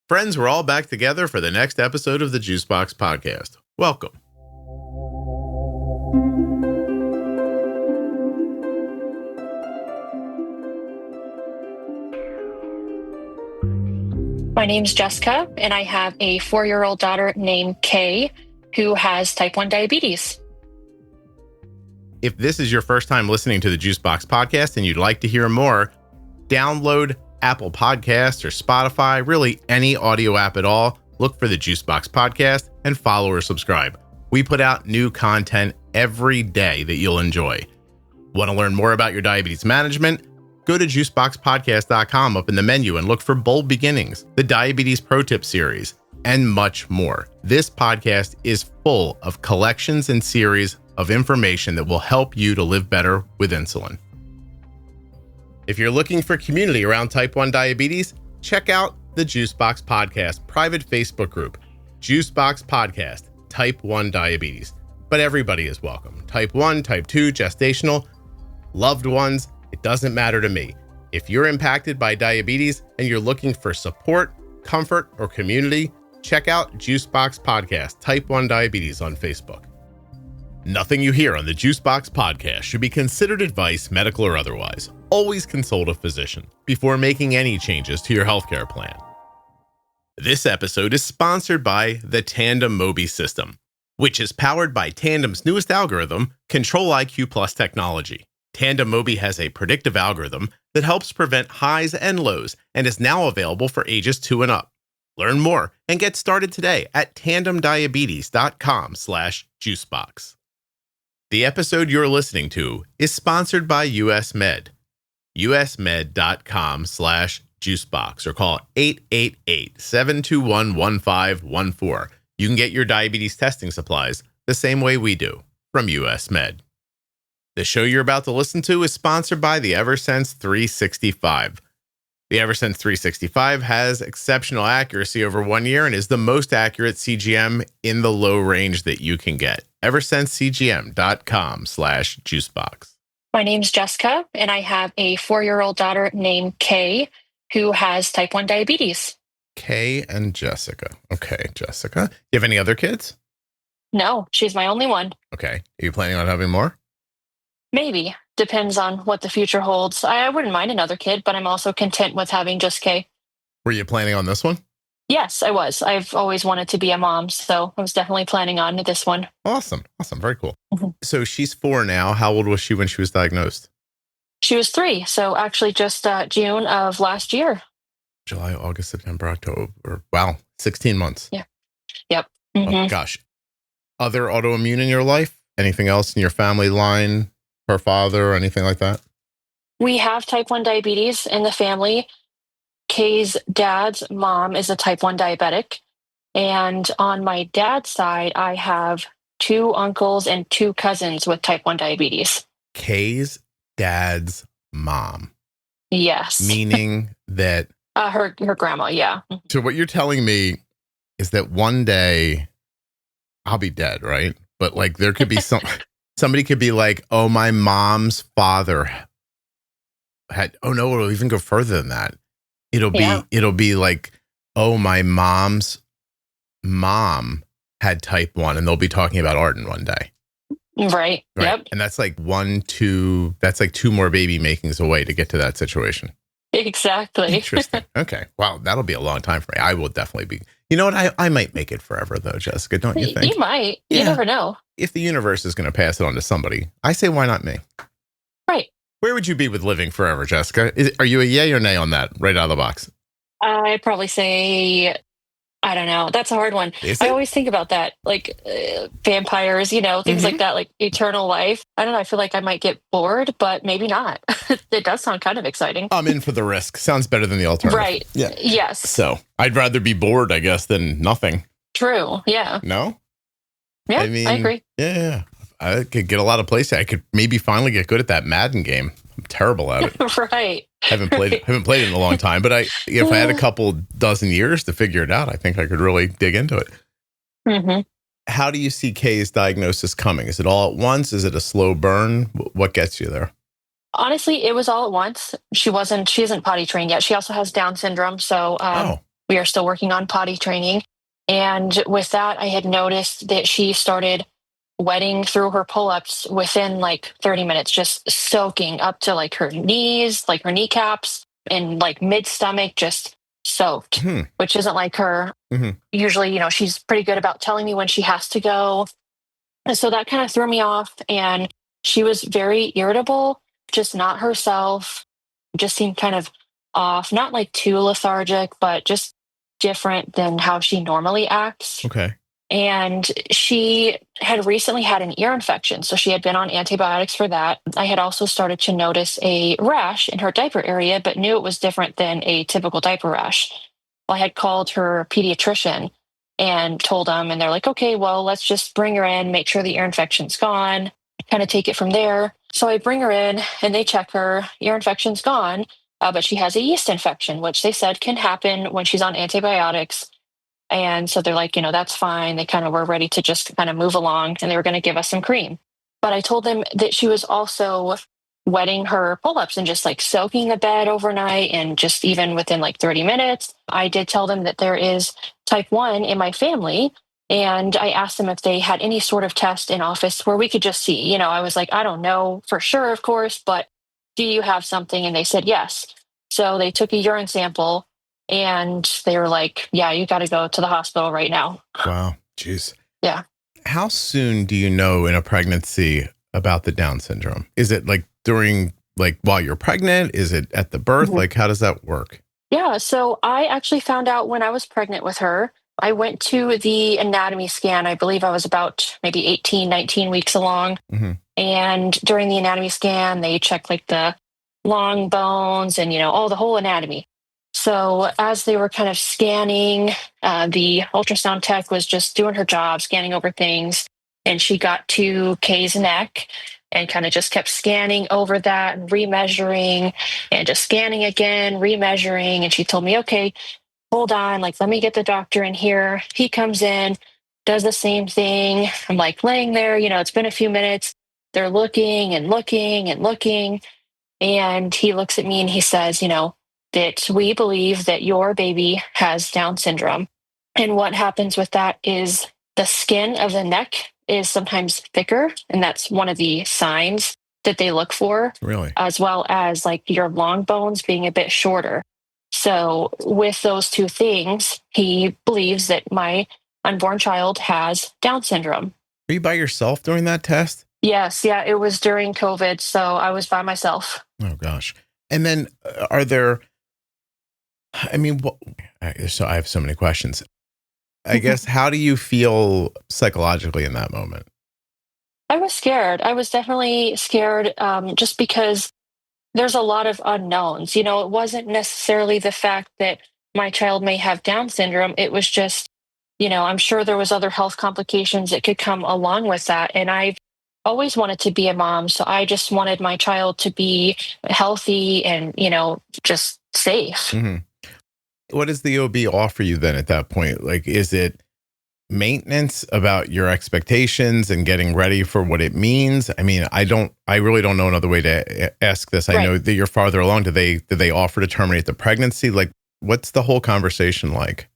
Friends, we're all back together for the next episode of the Juicebox Podcast. Welcome. My name's Jessica, and I have a 4-year-old daughter named Kay who has type 1 diabetes. If this is your first time listening to the Juicebox Podcast and you'd like to hear more, download Apple Podcasts or Spotify, really any audio app at all. Look for the Juicebox Podcast and follow or subscribe. We put out new content every day that you'll enjoy. Want to learn more about your diabetes management? Go to juiceboxpodcast.com up in the menu and look for Bold Beginnings, the Diabetes Pro Tip series, and much more. This podcast is full of collections and series of information that will help you to live better with insulin. If you're looking for community around type 1 diabetes, check out the Juicebox Podcast private Facebook group, Juicebox Podcast, Type 1 Diabetes. But everybody is welcome. Type 1, Type 2, gestational, loved ones, it doesn't matter to me. If you're impacted by diabetes and you're looking for support, comfort, or community, check out Juicebox Podcast, Type 1 Diabetes on Facebook. Nothing you hear on the Juicebox Podcast should be considered advice, medical or otherwise. Always consult a physician before making any changes to your healthcare plan. This episode is sponsored by the Tandem Mobi system, which is powered by Tandem's newest algorithm, Control-IQ Plus technology. Tandem Mobi has a predictive algorithm that helps prevent highs and lows and is now available for ages 2 and up. Learn more and get started today at tandemdiabetes.com/juicebox. The episode you're listening to is sponsored by US Med. usmed.com/juicebox or call 888-721-1514. You can get your diabetes testing supplies the same way we do from US Med. The show you're about to listen to is sponsored by the Eversense 365. The Eversense 365 has exceptional accuracy over 1 year and is the most accurate CGM in the low range that you can get. EversenseCGM.com/juicebox. My name's Jessica, and I have a 4-year-old daughter named Kay who has type 1 diabetes. Kay and Jessica. Okay, Jessica. Do you have any other kids? No, she's my only one. Okay. Are you planning on having more? Maybe. Depends on what the future holds. I wouldn't mind another kid, but I'm also content with having just Kay. Were you planning on this one? Yes, I was. I've always wanted to be a mom, so I was definitely planning on this one. Awesome. Very cool. Mm-hmm. So she's 4 now. How old was she when she was diagnosed? She was 3, so actually just June of last year. July, August, September, October. Wow, 16 months. Yeah. Yep. Mm-hmm. Oh, gosh. Other autoimmune in your life? Anything else in your family line? Her father or anything like that? We have type 1 diabetes in the family. Kay's dad's mom is a type 1 diabetic. And on my dad's side, I have 2 uncles and 2 cousins with type 1 diabetes. Kay's dad's mom. Yes. Meaning that... her grandma, yeah. So what you're telling me is that one day I'll be dead, right? But like there could be somebody could be like, oh, my mom's father had, oh no, it'll even go further than that. It'll be like, oh, my mom's mom had type 1 and they'll be talking about Arden one day. Right. Yep. And that's like 2 more baby makings away to get to that situation. Exactly. Interesting. Okay. Wow. That'll be a long time for me. I will definitely be. You know what? I might make it forever though, Jessica. Don't you think? You might. Yeah. You never know. If the universe is going to pass it on to somebody, I say, why not me? Right. Where would you be with living forever, Jessica? Are you a yay or nay on that right out of the box? I'd probably say, I don't know. That's a hard one. I always think about that, like vampires, things like that, like eternal life. I don't know. I feel like I might get bored, but maybe not. It does sound kind of exciting. I'm in for the risk. Sounds better than the alternative. Right. Yeah. Yes. So I'd rather be bored, I guess, than nothing. True. Yeah. No? Yeah, I agree. Yeah. I could get a lot of plays. I could maybe finally get good at that Madden game. I'm terrible at it. Right. Haven't played it in a long time, but if I had a couple dozen years to figure it out, I think I could really dig into it. Mm-hmm. How do you see Kay's diagnosis coming? Is it all at once? Is it a slow burn? What gets you there? Honestly, it was all at once. She isn't potty trained yet. She also has Down syndrome. So We are still working on potty training. And with that, I had noticed that she started wetting through her pull-ups within like 30 minutes, just soaking up to like her knees, like her kneecaps, and like mid-stomach, just soaked, which isn't like her. Usually, she's pretty good about telling me when she has to go. And so that kind of threw me off. And she was very irritable, just not herself, just seemed kind of off, not like too lethargic, but just different than how she normally acts. Okay. And she had recently had an ear infection. So she had been on antibiotics for that. I had also started to notice a rash in her diaper area, but knew it was different than a typical diaper rash. I had called her pediatrician and told them, and they're like, okay, well, let's just bring her in, make sure the ear infection's gone, kind of take it from there. So I bring her in and they check her, ear infection's gone, but she has a yeast infection, which they said can happen when she's on antibiotics. And so they're like, that's fine. They kind of were ready to just kind of move along and they were going to give us some cream. But I told them that she was also wetting her pull-ups and just like soaking the bed overnight and just even within like 30 minutes. I did tell them that there is type 1 in my family. And I asked them if they had any sort of test in office where we could just see. I was like, I don't know for sure, of course, but do you have something? And they said yes. So they took a urine sample. And they were like, yeah, you got to go to the hospital right now. Wow. Jeez. Yeah. How soon do you know in a pregnancy about the Down syndrome? Is it like while you're pregnant? Is it at the birth? Like, how does that work? Yeah. So I actually found out when I was pregnant with her. I went to the anatomy scan. I believe I was about maybe 18, 19 weeks along. And during the anatomy scan, they checked like the long bones and, the whole anatomy. So as they were kind of scanning, the ultrasound tech was just doing her job, scanning over things. And she got to Kay's neck and kind of just kept scanning over that and remeasuring and just scanning again, remeasuring. And she told me, okay, hold on, like, let me get the doctor in here. He comes in, does the same thing. I'm like laying there, it's been a few minutes. They're looking and looking and looking. And he looks at me and he says, that we believe that your baby has Down syndrome. And what happens with that is the skin of the neck is sometimes thicker. And that's one of the signs that they look for. Really? As well as like your long bones being a bit shorter. So with those two things, he believes that my unborn child has Down syndrome. Were you by yourself during that test? Yes. Yeah. It was during COVID. So I was by myself. Oh, gosh. And then are there... so I have so many questions. I guess, how do you feel psychologically in that moment? I was scared. I was definitely scared just because there's a lot of unknowns. It wasn't necessarily the fact that my child may have Down syndrome. It was just, I'm sure there was other health complications that could come along with that. And I've always wanted to be a mom. So I just wanted my child to be healthy and, just safe. What does the OB offer you then at that point? Like, is it maintenance about your expectations and getting ready for what it means? I mean, I really don't know another way to ask this. I know that you're farther along. Did they offer to terminate the pregnancy? Like, what's the whole conversation like?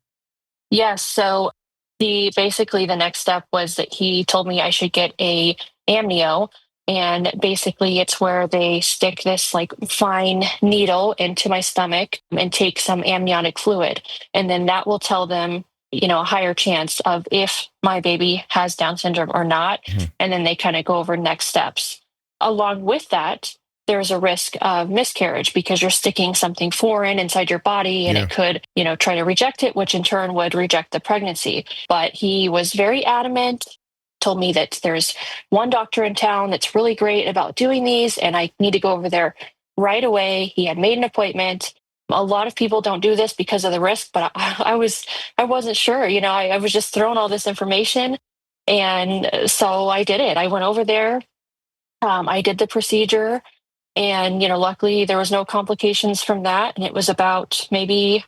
Yes. So basically the next step was that he told me I should get a amnio. And basically it's where they stick this like fine needle into my stomach and take some amniotic fluid. And then that will tell them, a higher chance of if my baby has Down syndrome or not. And then they kind of go over next steps. Along with that, there's a risk of miscarriage because you're sticking something foreign inside your body and it could, try to reject it, which in turn would reject the pregnancy. But he was very adamant, told me that there's one doctor in town that's really great about doing these and I need to go over there right away. He had made an appointment. A lot of people don't do this because of the risk, but I wasn't sure. I was just throwing all this information. And so I did it. I went over there. I did the procedure and, luckily there was no complications from that. And it was about maybe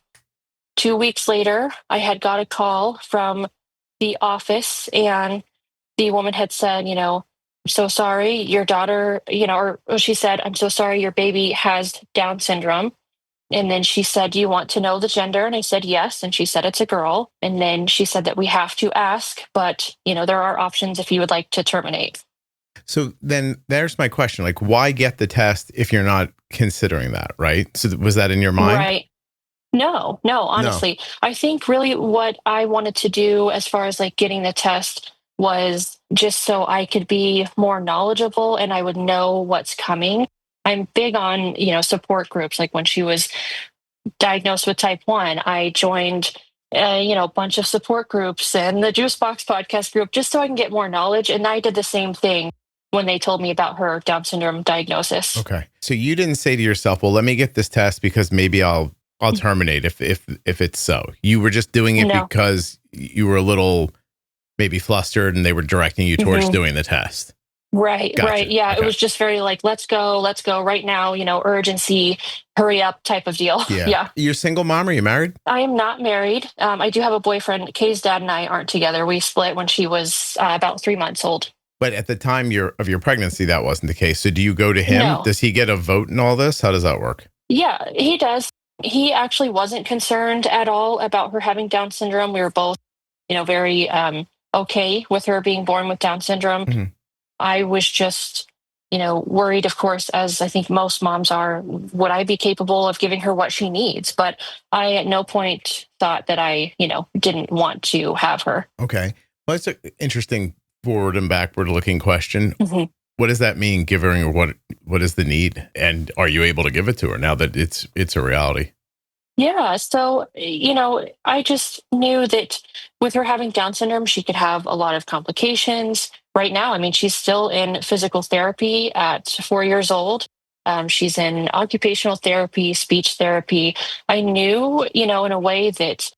2 weeks later, I had got a call from the office and the woman had said, I'm so sorry, your daughter, or she said, I'm so sorry, your baby has Down syndrome. And then she said, "Do you want to know the gender?" And I said, "Yes." And she said, "It's a girl." And then she said that we have to ask, but there are options if you would like to terminate. So then there's my question. Like, why get the test if you're not considering that, right? So was that in your mind? Right. No, honestly. I think really what I wanted to do as far as like getting the test was just so I could be more knowledgeable and I would know what's coming. I'm big on, support groups. Like when she was diagnosed with type 1, I joined a bunch of support groups and the Juicebox podcast group just so I can get more knowledge. And I did the same thing when they told me about her Down syndrome diagnosis. Okay. So you didn't say to yourself, well, let me get this test because maybe I'll terminate if it's so. You were just doing it because you were a little maybe flustered and they were directing you towards doing the test. Right, Gotcha. right. Yeah, Okay. It was just very like, let's go right now, urgency, hurry up type of deal. Yeah. You're a single mom? Are you married? I am not married. I do have a boyfriend. Kay's dad and I aren't together. We split when she was about 3 months old. But at the time of your pregnancy, that wasn't the case. So do you go to him? No. Does he get a vote in all this? How does that work? Yeah, he does. He actually wasn't concerned at all about her having Down syndrome. We were both, very okay with her being born with Down syndrome. Mm-hmm. I was just, worried, of course, as I think most moms are, would I be capable of giving her what she needs? But I at no point thought that I, didn't want to have her. Okay. Well, it's an interesting forward and backward looking question. Mm-hmm. What does that mean, giving her what is the need? And are you able to give it to her now that it's a reality? Yeah. So, I just knew that with her having Down syndrome, she could have a lot of complications. Right now, I mean, she's still in physical therapy at 4 years old. She's in occupational therapy, speech therapy. I knew, in a way that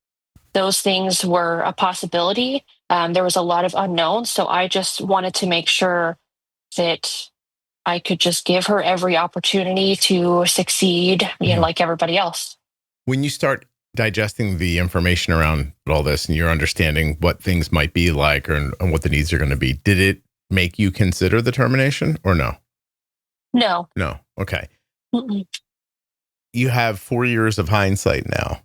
those things were a possibility. There was a lot of unknowns. So I just wanted to make sure that I could just give her every opportunity to succeed, like everybody else. When you start digesting the information around all this and you're understanding what things might be like and what the needs are going to be, did it make you consider the termination or no? No. No. Okay. Mm-mm. You have 4 years of hindsight now.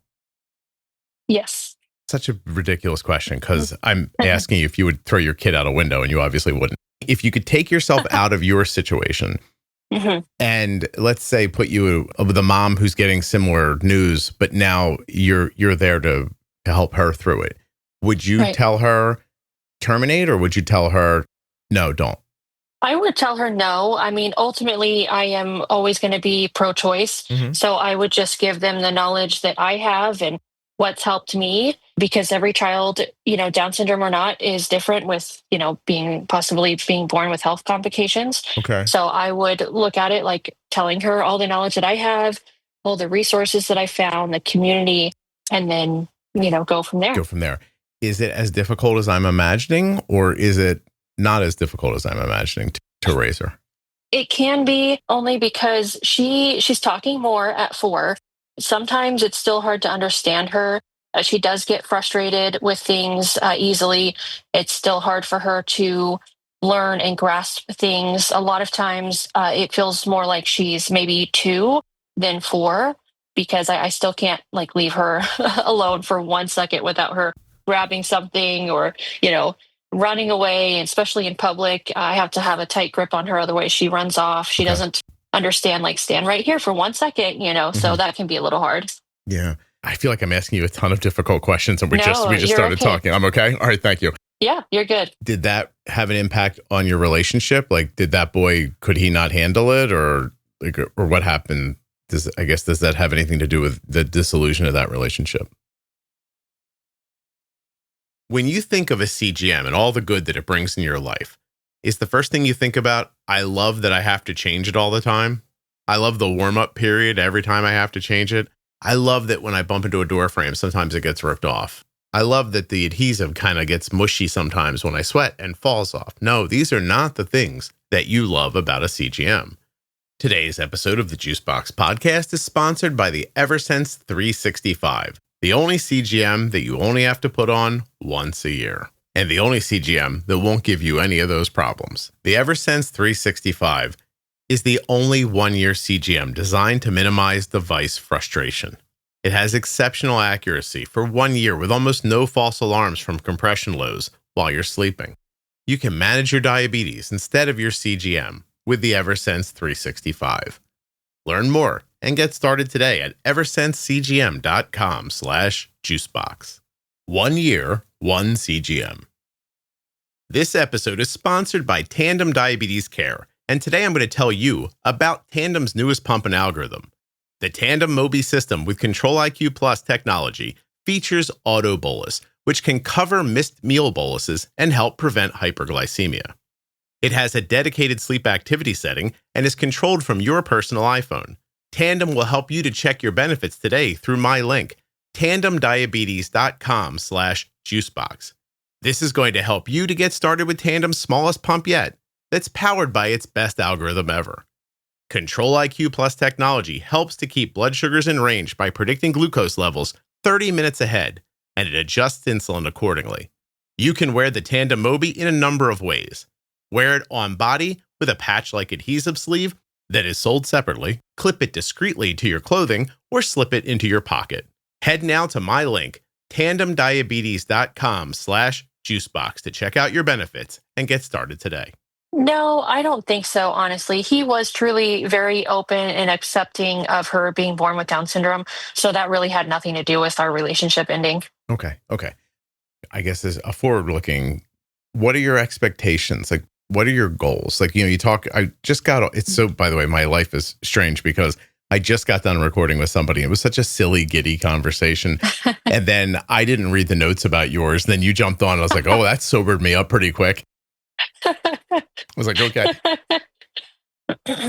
Yes. Such a ridiculous question because I'm asking you if you would throw your kid out a window and you obviously wouldn't. If you could take yourself out of your situation and let's say put you with a mom who's getting similar news, but now you're there to help her through it. Would you tell her terminate or would you tell her, no, don't? I would tell her no. I mean, ultimately, I am always going to be pro-choice. So I would just give them the knowledge that I have and what's helped me, because every child, Down syndrome or not, is different with, possibly being born with health complications. Okay. So I would look at it like telling her all the knowledge that I have, all the resources that I found, the community, and then, go from there. Go from there. Is it as difficult as I'm imagining, or is it not as difficult as I'm imagining to raise her? It can be, only because she's talking more at 4. Sometimes it's still hard to understand her. She does get frustrated with things easily. It's still hard for her to learn and grasp things. A lot of times it feels more like she's maybe 2 than 4, because I still can't leave her alone for 1 second without her grabbing something or, running away, especially in public. I have to have a tight grip on her, otherwise she runs off. She doesn't understand, stand right here for 1 second, so that can be a little hard. Yeah. I feel like I'm asking you a ton of difficult questions and we just started talking. I'm okay. All right. Thank you. Yeah, you're good. Did that have an impact on your relationship? Did that boy, could he not handle it or what happened? Does that have anything to do with the dissolution of that relationship? When you think of a CGM and all the good that it brings in your life, is the first thing you think about, I love that I have to change it all the time? I love the warm-up period every time I have to change it. I love that when I bump into a door frame, sometimes it gets ripped off. I love that the adhesive kind of gets mushy sometimes when I sweat and falls off. No, these are not the things that you love about a CGM. Today's episode of the Juicebox Podcast is sponsored by the Eversense 365, the only CGM that you only have to put on once a year, and the only CGM that won't give you any of those problems. The Eversense 365 is the only one-year CGM designed to minimize device frustration. It has exceptional accuracy for 1 year with almost no false alarms from compression lows while you're sleeping. You can manage your diabetes instead of your CGM with the Eversense 365. Learn more and get started today at eversensecgm.com/juicebox. 1 year, 1 CGM. This episode is sponsored by Tandem Diabetes Care, and today I'm going to tell you about Tandem's newest pump and algorithm. The Tandem Mobi system with Control-IQ Plus technology features auto bolus, which can cover missed meal boluses and help prevent hyperglycemia. It has a dedicated sleep activity setting and is controlled from your personal iPhone. Tandem will help you to check your benefits today through my link, tandemdiabetes.com/juicebox. This is going to help you to get started with Tandem's smallest pump yet, that's powered by its best algorithm ever. Control-IQ Plus technology helps to keep blood sugars in range by predicting glucose levels 30 minutes ahead, and it adjusts insulin accordingly. You can wear the Tandem Mobi in a number of ways. Wear it on body with a patch-like adhesive sleeve that is sold separately, clip it discreetly to your clothing, or slip it into your pocket. Head now to my link, tandemdiabetes.com/juicebox to check out your benefits and get started today. No, I don't think so, honestly. He was truly very open and accepting of her being born with Down syndrome. So that really had nothing to do with our relationship ending. Okay. I guess as a forward-looking, what are your expectations? Like, what are your goals? Like, you talk, it's so, by the way, my life is strange because I just got done recording with somebody. It was such a silly, giddy conversation. And then I didn't read the notes about yours. Then you jumped on. I was like, oh, that sobered me up pretty quick. I was like, okay.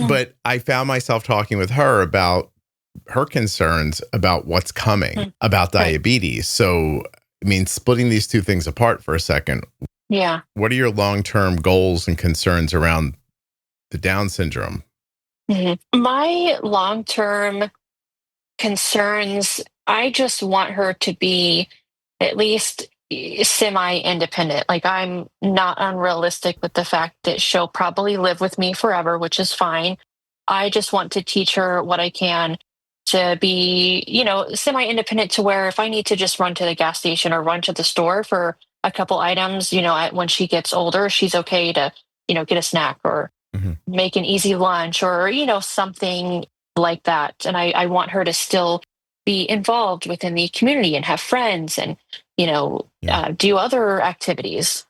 But I found myself talking with her about her concerns about what's coming, about diabetes. So, I mean, splitting these two things apart for a second. Yeah. What are your long-term goals and concerns around the Down syndrome? My long-term concerns, I just want her to be at least semi-independent. Like, I'm not unrealistic with the fact that she'll probably live with me forever, which is fine. I just want to teach her what I can to be, semi-independent, to where if I need to just run to the gas station or run to the store for a couple items, when she gets older, she's okay to, get a snack or make an easy lunch or, something like that. And I want her to still be involved within the community and have friends and, do other activities.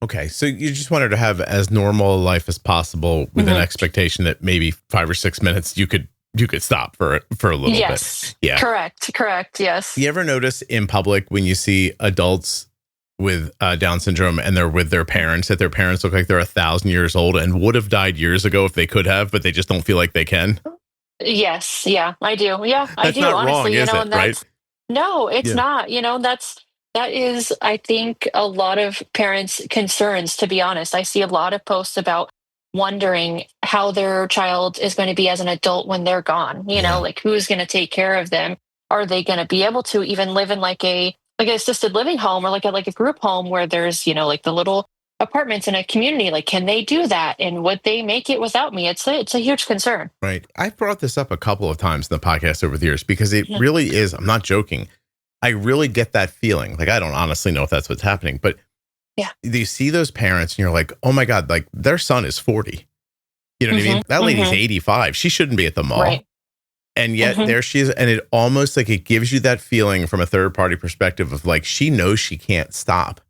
Okay. So you just want her to have as normal a life as possible with an expectation that maybe 5 or 6 minutes you could stop for a little bit. Yeah. Correct. Yes. You ever notice in public when you see adults with Down syndrome and they're with their parents, that their parents look like they're 1,000 years old and would have died years ago if they could have, but they just don't feel like they can? Yes. Yeah, I do. Yeah, I do. Not honestly, wrong, is it, right? No, it's not. That is, I think, a lot of parents' concerns, to be honest. I see a lot of posts about wondering how their child is going to be as an adult when they're gone. Like, who's going to take care of them? Are they going to be able to even live in like an assisted living home or like a group home where there's, like the little apartments in a community? Like, can they do that? And would they make it without me? It's a huge concern. Right. I've brought this up a couple of times in the podcast over the years because it really is, I'm not joking. I really get that feeling. Like, I don't honestly know if that's what's happening, but yeah, you see those parents and you're like, oh my God, like their son is 40. You know what I mean? That lady's 85. She shouldn't be at the mall. Right. And yet there she is. And it almost like it gives you that feeling from a third party perspective of like, she knows she can't stop.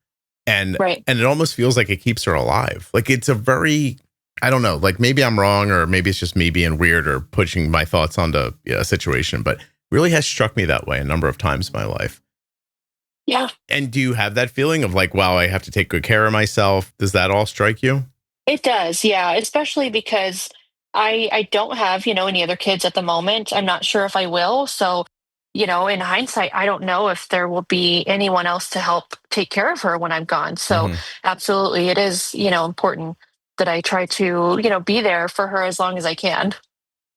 And it almost feels like it keeps her alive. Like, it's a very, I don't know, like maybe I'm wrong, or maybe it's just me being weird or pushing my thoughts onto a situation, but really has struck me that way a number of times in my life. Yeah. And do you have that feeling of like, wow, I have to take good care of myself? Does that all strike you? It does. Yeah. Especially because I don't have, any other kids at the moment. I'm not sure if I will. So, in hindsight, I don't know if there will be anyone else to help take care of her when I'm gone. So absolutely, it is, important that I try to, be there for her as long as I can.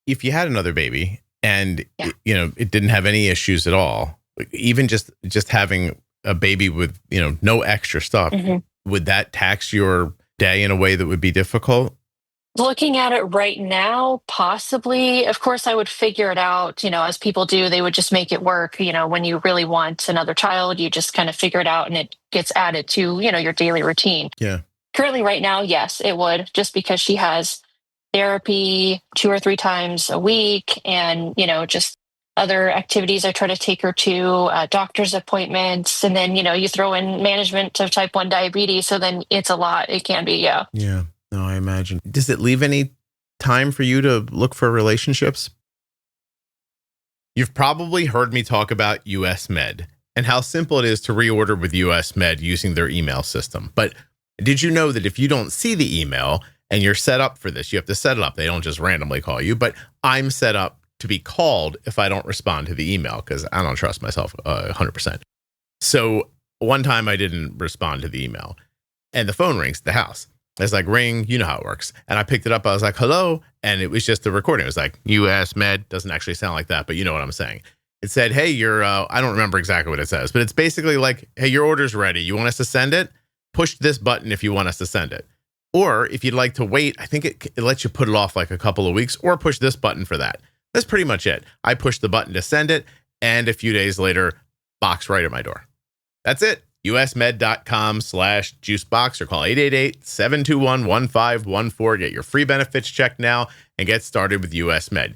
If you had another baby and, it didn't have any issues at all, even just having a baby with, no extra stuff, would that tax your day in a way that would be difficult? Looking at it right now, possibly. Of course, I would figure it out, as people do. They would just make it work. When you really want another child, you just kind of figure it out and it gets added to, your daily routine. Yeah. Currently, right now, yes, it would, just because she has therapy 2 or 3 times a week and, just other activities I try to take her to, doctor's appointments. And then, you throw in management of type 1 diabetes. So then it's a lot. It can be, yeah. Yeah. No, I imagine. Does it leave any time for you to look for relationships? You've probably heard me talk about US Med and how simple it is to reorder with US Med using their email system. But did you know that if you don't see the email and you're set up for this, you have to set it up. They don't just randomly call you, but I'm set up to be called if I don't respond to the email because I don't trust myself 100%. So one time I didn't respond to the email and the phone rings at the house. It's like, ring, you know how it works. And I picked it up. I was like, hello. And it was just the recording. It was like, US Med. Doesn't actually sound like that, but you know what I'm saying. It said, hey, I don't remember exactly what it says, but it's basically like, hey, your order's ready. You want us to send it? Push this button if you want us to send it. Or if you'd like to wait, I think it lets you put it off like a couple of weeks or push this button for that. That's pretty much it. I pushed the button to send it. And a few days later, box right at my door. That's it. usmed.com/juicebox or call 888-721-1514. Get your free benefits check now and get started with US Med.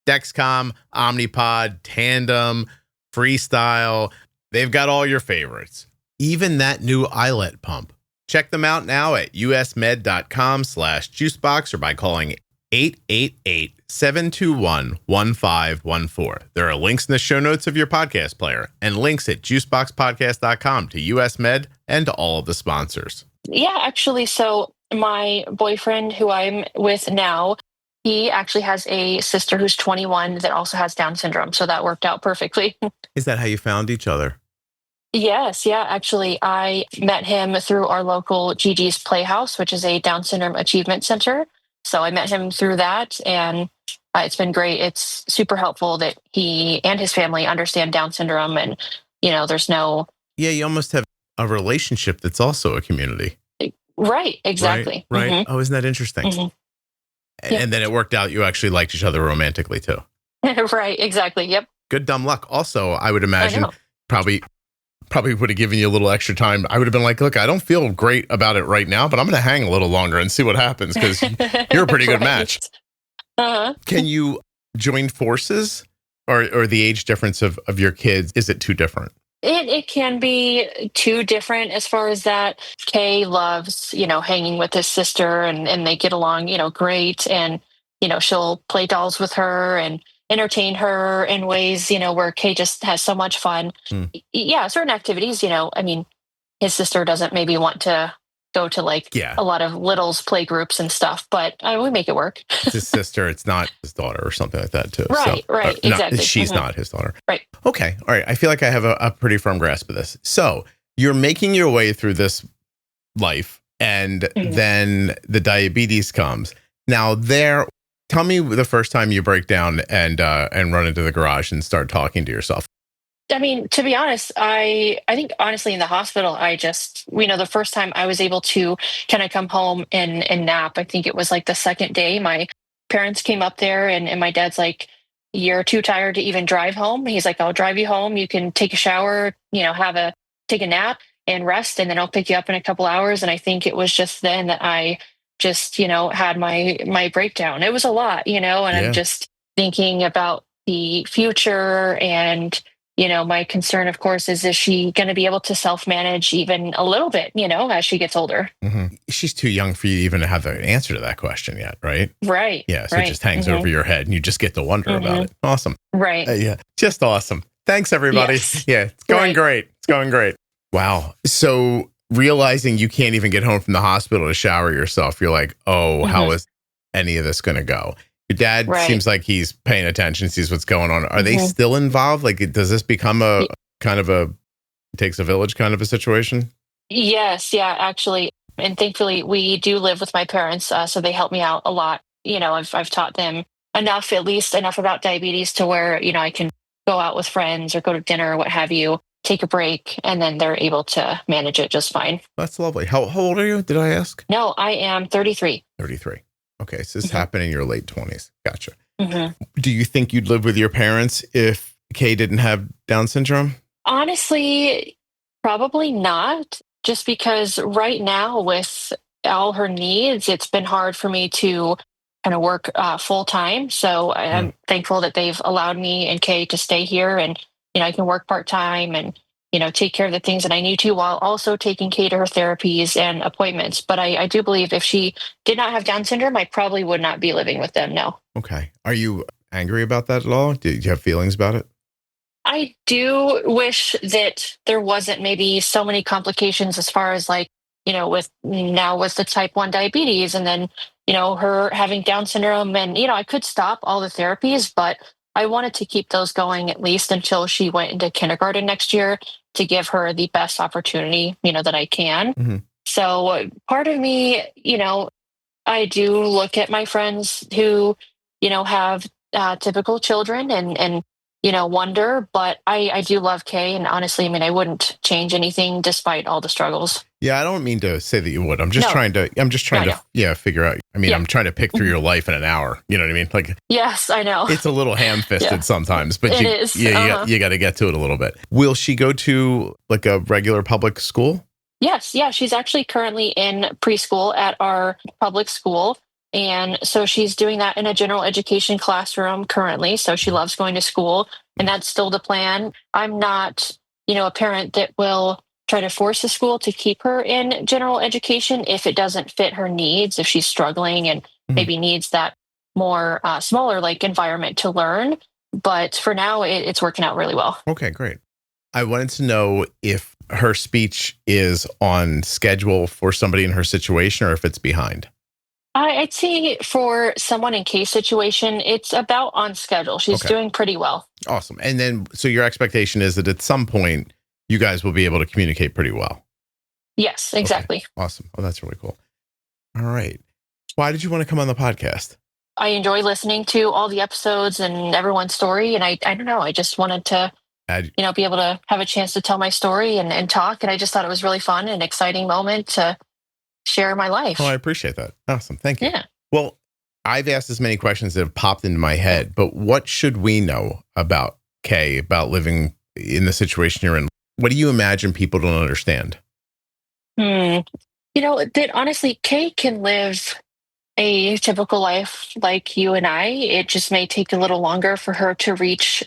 Dexcom, Omnipod, Tandem, Freestyle. They've got all your favorites. Even that new eyelet pump. Check them out now at usmed.com/juicebox or by calling 888-721-1514. There are links in the show notes of your podcast player and links at juiceboxpodcast.com to US Med and to all of the sponsors. Yeah, actually, so my boyfriend who I'm with now, he actually has a sister who's 21 that also has Down syndrome. So that worked out perfectly. Is that how you found each other? Yes, yeah. Actually, I met him through our local Gigi's Playhouse, which is a Down syndrome achievement center. So I met him through that, and it's been great. It's super helpful that he and his family understand Down syndrome, and there's no. Yeah, you almost have a relationship that's also a community. Right, exactly. Right. Mm-hmm. Oh, isn't that interesting? Mm-hmm. And then it worked out. You actually liked each other romantically too. Right, exactly. Yep. Good dumb luck. Also, I would imagine probably would have given you a little extra time. I would have been like, look, I don't feel great about it right now, but I'm going to hang a little longer and see what happens because you're a pretty good match. Uh-huh. Can you join forces or the age difference of your kids? Is it too different? It can be too different as far as that. Kay loves, hanging with his sister and they get along, great. And, she'll play dolls with her and entertain her in ways, where Kay just has so much fun. Yeah, certain activities, his sister doesn't maybe want to go to a lot of littles play groups and stuff, but we make it work. It's his sister. It's not his daughter or something like that too. Right, so, right, exactly. She's not his daughter. Right. Okay. All right. I feel like I have a pretty firm grasp of this. So you're making your way through this life and then the diabetes comes. Now tell me the first time you break down and run into the garage and start talking to yourself. To be honest, I think honestly in the hospital, I just, the first time I was able to kind of come home and nap, I think it was like the second day my parents came up there and my dad's like, you're too tired to even drive home. He's like, I'll drive you home. You can take a shower, take a nap and rest. And then I'll pick you up in a couple hours. And I think it was just then that I just, had my breakdown. It was a lot, and I'm just thinking about the future and, my concern, of course, is she going to be able to self-manage even a little bit, as she gets older? Mm-hmm. She's too young for you even to have the answer to that question yet, right? Right. Yeah, so it just hangs over your head and you just get to wonder about it. Awesome. Right. Yeah, just awesome. Thanks, everybody. Yes. Yeah, it's going great. It's going great. Wow. So realizing you can't even get home from the hospital to shower yourself, you're like, oh, how is any of this going to go? Your dad seems like he's paying attention, sees what's going on. Are they still involved? Like, does this become a kind of it takes a village kind of a situation? Yes. Yeah, actually. And thankfully we do live with my parents. So they help me out a lot. I've taught them at least enough about diabetes to where, I can go out with friends or go to dinner or what have you, take a break, and then they're able to manage it just fine. That's lovely. How old are you? Did I ask? No, I am 33. 33. Okay. So this happened in your late 20s. Gotcha. Mm-hmm. Do you think you'd live with your parents if Kay didn't have Down syndrome? Honestly, probably not, just because right now with all her needs, it's been hard for me to kind of work full time. So I'm thankful that they've allowed me and Kay to stay here, and I can work part time and take care of the things that I need to while also taking Kay to her therapies and appointments. But I do believe if she did not have Down syndrome, I probably would not be living with them. No. Okay. Are you angry about that at all? Do you have feelings about it? I do wish that there wasn't maybe so many complications as far as like, with the type 1 diabetes and then, her having Down syndrome and, I could stop all the therapies, but I wanted to keep those going at least until she went into kindergarten next year to give her the best opportunity, that I can. Mm-hmm. So part of me, I do look at my friends who, have typical children and wonder, but I do love Kay. And honestly, I mean, I wouldn't change anything despite all the struggles. Yeah, I don't mean to say that you would. I'm just trying to figure out. I mean, I'm trying to pick through your life in an hour. You know what I mean? Like, yes, I know. It's a little ham-fisted sometimes, but it is. You got to get to it a little bit. Will she go to like a regular public school? Yes. Yeah. She's actually currently in preschool at our public school. And so she's doing that in a general education classroom currently. So she loves going to school, and that's still the plan. I'm not, a parent that will try to force the school to keep her in general education if it doesn't fit her needs, if she's struggling and maybe needs that more smaller like environment to learn. But for now, it's working out really well. Okay, great. I wanted to know if her speech is on schedule for somebody in her situation or if it's behind. I'd say for someone in Kay's situation, it's about on schedule. She's doing pretty well. Awesome. And then, so your expectation is that at some point you guys will be able to communicate pretty well. Yes, exactly. Okay. Awesome. Oh, that's really cool. All right. Why did you want to come on the podcast? I enjoy listening to all the episodes and everyone's story. And I don't know, I just wanted to, be able to have a chance to tell my story and talk. And I just thought it was really fun and exciting moment to share my life. Oh, I appreciate that. Awesome. Thank you. Yeah. Well, I've asked as many questions that have popped into my head, but what should we know about Kay, about living in the situation you're in? What do you imagine people don't understand? That honestly, Kay can live a typical life like you and I. It just may take a little longer for her to reach,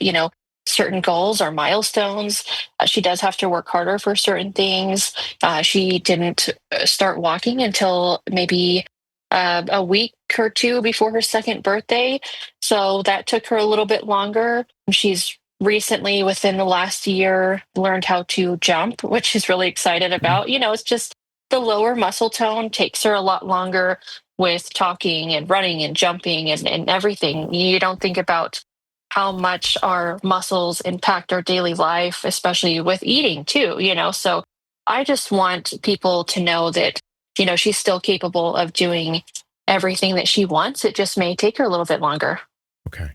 certain goals or milestones. She does have to work harder for certain things. She didn't start walking until maybe a week or two before her second birthday. So that took her a little bit longer. She's recently, within the last year, learned how to jump, which she's really excited about. It's just the lower muscle tone takes her a lot longer with talking and running and jumping and everything. You don't think about how much our muscles impact our daily life, especially with eating too, So I just want people to know that, she's still capable of doing everything that she wants. It just may take her a little bit longer. Okay.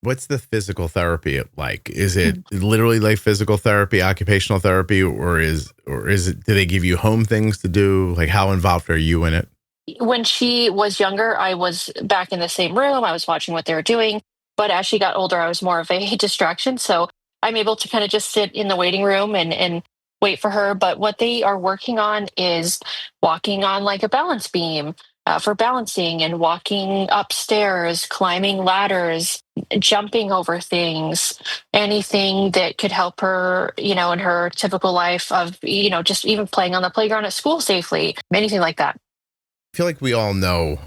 What's the physical therapy like? Is it literally like physical therapy, occupational therapy, or is it, do they give you home things to do? Like, how involved are you in it? When she was younger, I was back in the same room. I was watching what they were doing. But as she got older, I was more of a distraction. So I'm able to kind of just sit in the waiting room and wait for her. But what they are working on is walking on like a balance beam for balancing, and walking upstairs, climbing ladders, jumping over things, anything that could help her, in her typical life of, just even playing on the playground at school safely, anything like that. I feel like we all know,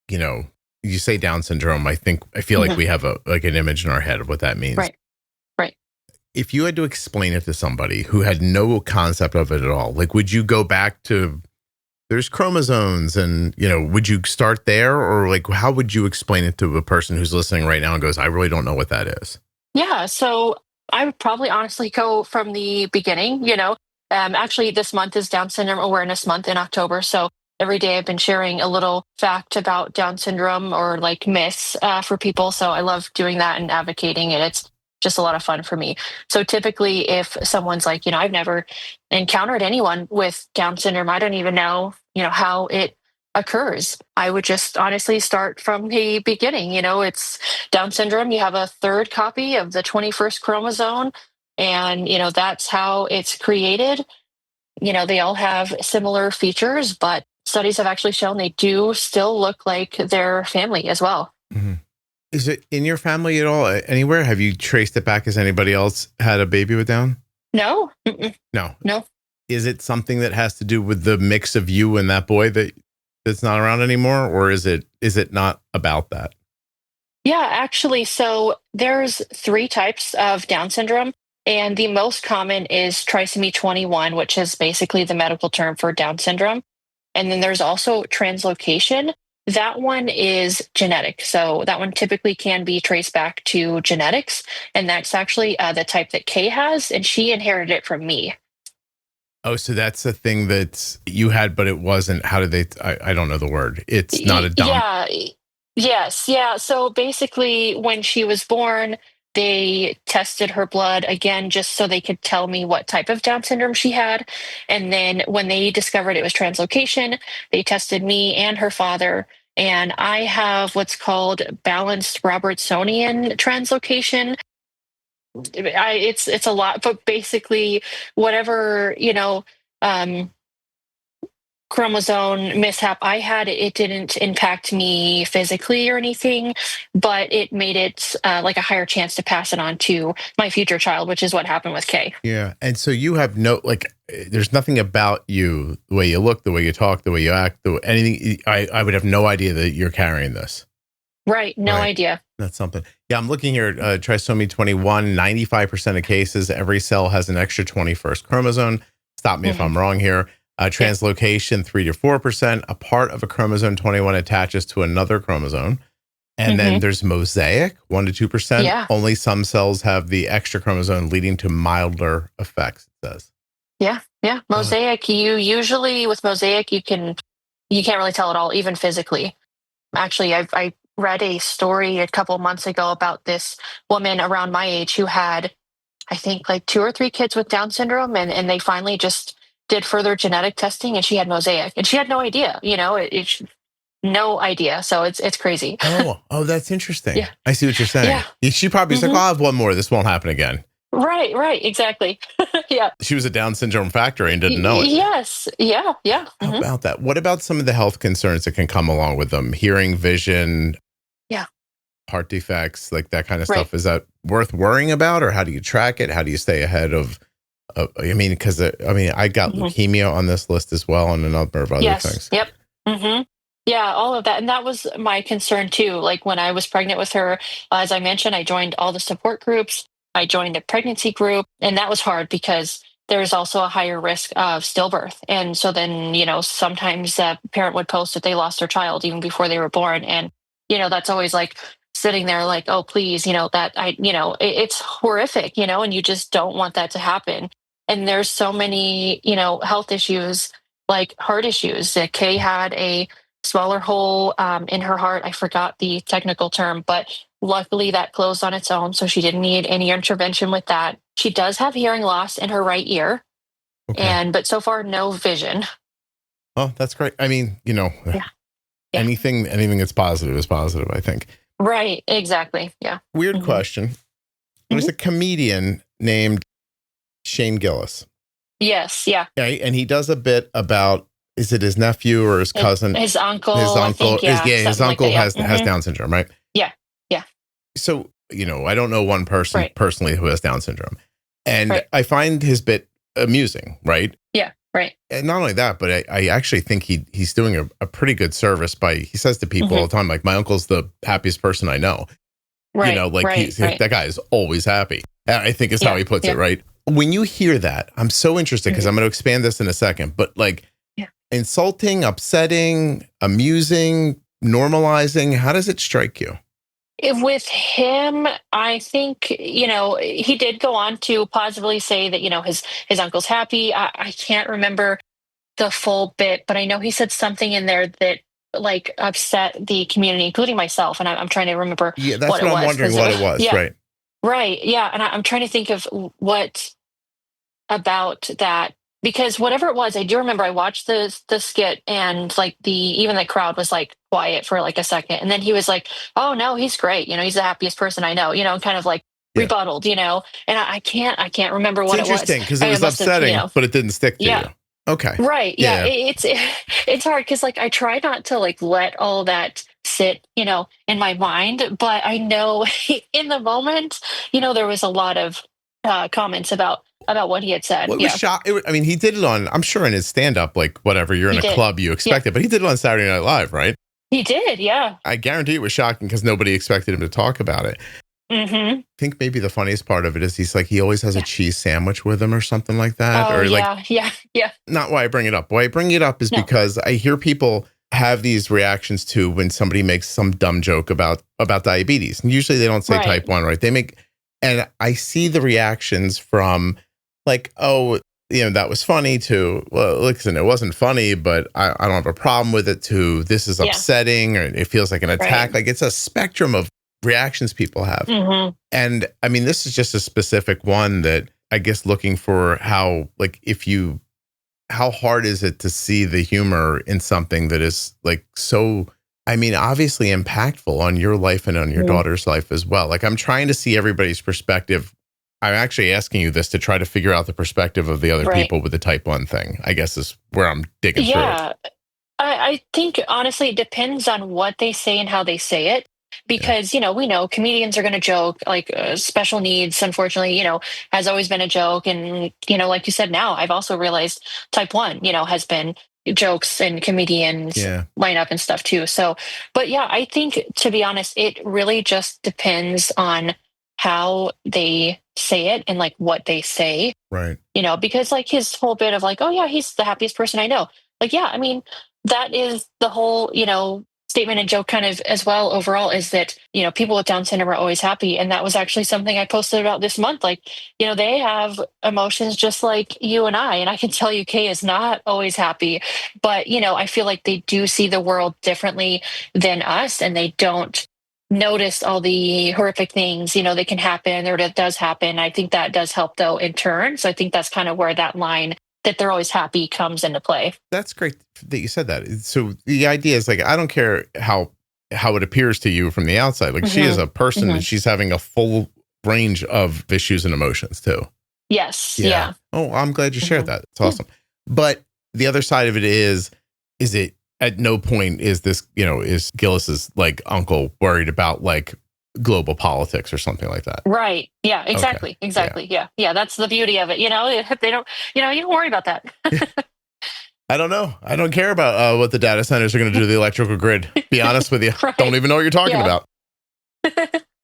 you say Down syndrome, I feel like we have an image in our head of what that means. Right. If you had to explain it to somebody who had no concept of it at all, like, would you go back to there's chromosomes and, would you start there, or like, how would you explain it to a person who's listening right now and goes, I really don't know what that is? Yeah. So I would probably honestly go from the beginning, actually this month is Down Syndrome Awareness Month in October. So every day I've been sharing a little fact about Down syndrome or like myths for people. So I love doing that and advocating, and it's just a lot of fun for me. So typically if someone's like, I've never encountered anyone with Down syndrome, I don't even know, how it occurs. I would just honestly start from the beginning. It's Down syndrome. You have a third copy of the 21st chromosome, and, that's how it's created. They all have similar features, but studies have actually shown they do still look like their family as well. Mm-hmm. Is it in your family at all? Anywhere? Have you traced it back? Has anybody else had a baby with Down? No. No. Is it something that has to do with the mix of you and that boy that's not around anymore? Or is it not about that? Yeah, actually. So there's 3 types of Down syndrome. And the most common is trisomy 21, which is basically the medical term for Down syndrome. And then there's also translocation. That one is genetic. So that one typically can be traced back to genetics. And that's actually the type that Kay has, and she inherited it from me. Oh, so that's the thing that you had, but it wasn't. How did they? I don't know the word. It's not a dom. Yeah. Yes. Yeah. So basically, when she was born, they tested her blood again just so they could tell me what type of Down syndrome she had. And then when they discovered it was translocation, they tested me and her father. And I have what's called balanced Robertsonian translocation. It's a lot, but basically, whatever chromosome mishap I had, it didn't impact me physically or anything, but it made it like a higher chance to pass it on to my future child, which is what happened with Kay. Yeah. And so you have there's nothing about you, the way you look, the way you talk, the way you act, anything. I would have no idea that you're carrying this. Right. No idea. That's something. Yeah. I'm looking here at trisomy 21, 95% of cases, every cell has an extra 21st chromosome. Stop me if I'm wrong here. Translocation, 3 to 4%. A part of a chromosome 21 attaches to another chromosome. And then there's mosaic, 1 to 2%. Yeah. Only some cells have the extra chromosome, leading to milder effects, it says. Yeah. Yeah. Mosaic, you usually, with mosaic, you can't really tell at all, even physically. Actually, I read a story a couple months ago about this woman around my age who had, I think, like 2 or 3 kids with Down syndrome, and they finally just did further genetic testing, and she had mosaic, and she had no idea. No idea. So it's crazy. Oh, that's interesting. Yeah. I see what you're saying. Yeah. She probably said, I'll have one more. This won't happen again. Right. Exactly. Yeah. She was a Down syndrome factory and didn't know it. Yes. Yeah. How about that? What about some of the health concerns that can come along with them? Hearing, vision, heart defects, like that kind of stuff. Is that worth worrying about, or how do you track it? How do you stay ahead of because I got leukemia on this list as well, and a number of other things. Yep. Yeah, all of that. And that was my concern too. Like when I was pregnant with her, as I mentioned, I joined all the support groups. I joined a pregnancy group, and that was hard because there's also a higher risk of stillbirth. And so then, sometimes a parent would post that they lost their child even before they were born. And, that's always like sitting there like, oh, please, it's horrific, and you just don't want that to happen. And there's so many, health issues, like heart issues. That Kay had a smaller hole in her heart. I forgot the technical term, but luckily that closed on its own. So she didn't need any intervention with that. She does have hearing loss in her right ear. Okay. But so far, no vision. Oh, that's great. I mean, anything that's positive is positive, I think. Right. Exactly. Yeah. Weird question. There's a comedian named Shane Gillis. Yes. Yeah. Okay. And he does a bit about, is it his nephew or his cousin? His uncle. His uncle. His uncle has Down syndrome, right? Yeah. Yeah. So, I don't know one person personally who has Down syndrome. And I find his bit amusing, right? Yeah. Right. And not only that, but I actually think he's doing a pretty good service he says to people all the time, like, my uncle's the happiest person I know. Right. That guy is always happy. I think is how he puts it, right? When you hear that, I'm so interested because I'm going to expand this in a second, but insulting, upsetting, amusing, normalizing, how does it strike you? With him, I think, he did go on to positively say that, his uncle's happy. I can't remember the full bit, but I know he said something in there that like upset the community, including myself. And I'm trying to remember. Yeah, that's what I'm wondering what it was. Yeah, right. Right. Yeah. And I'm trying to think of what about that because whatever it was, I do remember I watched the skit, and like even the crowd was like quiet for like a second, and then he was like, "Oh no, he's great. You know, he's the happiest person I know." You know, kind of like Yeah. rebutted. You know, and I can't remember It's what it was. interesting because it I was must have, upsetting, but it didn't stick to yeah. you. Okay. Right. Yeah. Yeah. It's hard because like I try not to like let all that sit, in my mind, but I know in the moment, there was a lot of comments about what he had said. What was Yeah, shock? I mean, he did it on, I'm sure in his stand up, like whatever, you're in he a did. club, you Yeah, expect it, but he did it on Saturday Night Live, right? he did. Yeah. I guarantee it was shocking because nobody expected him to talk about it. Mm-hmm. I think maybe the funniest part of it is he always has a cheese sandwich with him or something like that. Oh Or like, yeah, yeah, yeah. not why I bring it up. Why I bring it up is No. because I hear people have these reactions to when somebody makes some dumb joke about diabetes. And usually they don't say Right. type 1, right? And I see the reactions from like, oh, that was funny, to, well, listen, it wasn't funny, but I don't have a problem with it, to this is Yeah. upsetting, or it feels like an attack. Right. Like it's a spectrum of reactions people have. Mm-hmm. And I mean, this is just a specific one that I guess looking for how, like, how hard is it to see the humor in something that is like so, I mean, obviously impactful on your life and on your daughter's life as well. Like, I'm trying to see everybody's perspective. I'm actually asking you this to try to figure out the perspective of the other Right. people with the type 1 thing, I guess is where I'm digging through. Yeah. I think honestly, it depends on what they say and how they say it. Because, we know comedians are going to joke, like special needs, unfortunately, has always been a joke. And, like you said, now I've also realized type 1, has been jokes and comedians line up and stuff too. So, but yeah, I think, to be honest, it really just depends on how they say it and like what they say, Right. because like his whole bit of like, oh yeah, he's the happiest person I know. Like, yeah, I mean, that is the whole, statement and joke kind of as well overall, is that, people with Down syndrome are always happy. And that was actually something I posted about this month. Like, they have emotions just like you and I. And I can tell you Kay is not always happy, but, I feel like they do see the world differently than us, and they don't notice all the horrific things, that can happen or that does happen. I think that does help though in turn. So I think that's kind of where that line that they're always happy comes into play. That's great that you said that. So the idea is like, I don't care how it appears to you from the outside. Like she is a person and she's having a full range of issues and emotions too. Yes. Yeah. Oh, I'm glad you shared that. It's awesome. But the other side of it is it at no point is this, is Gillis's like uncle worried about like global politics or something like that? Right. Yeah, exactly. Okay. Exactly. Yeah. Yeah. That's the beauty of it. If they don't, you don't worry about that. I don't know. I don't care about what the data centers are going to do to the electrical grid. Be honest with you. Right. Don't even know what you're talking about.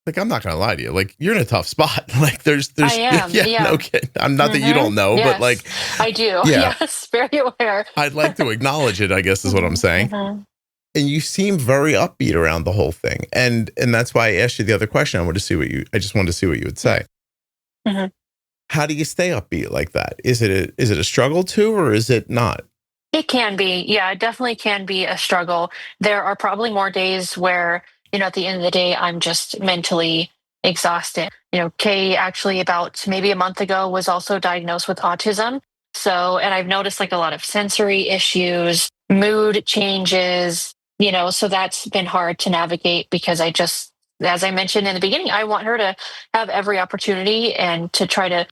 Like, I'm not going to lie to you. Like, you're in a tough spot. Like, there's, I am. Yeah. No kidding. I'm not that you don't know, Yes, but like, I do. Yeah. Yes. Very aware. I'd like to acknowledge it, I guess is what I'm saying. Mhm. And you seem very upbeat around the whole thing. And that's why I asked you the other question. I just wanted to see what you would say. Mm-hmm. How do you stay upbeat like that? Is it a struggle too, or is it not? It can be. Yeah, it definitely can be a struggle. There are probably more days where, at the end of the day, I'm just mentally exhausted. Kay actually about maybe a month ago was also diagnosed with autism. So, and I've noticed like a lot of sensory issues, mood changes, so that's been hard to navigate because as I mentioned in the beginning, I want her to have every opportunity and to try to,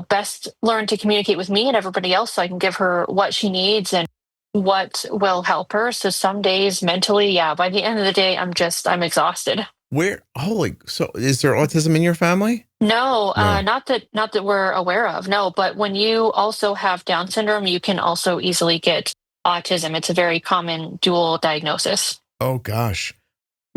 best learn to communicate with me and everybody else so I can give her what she needs and what will help her. So some days mentally, by the end of the day, I'm exhausted. So is there autism in your family? No, No. not that we're aware of. No, but when you also have Down syndrome, you can also easily get autism. It's a very common dual diagnosis. Oh gosh.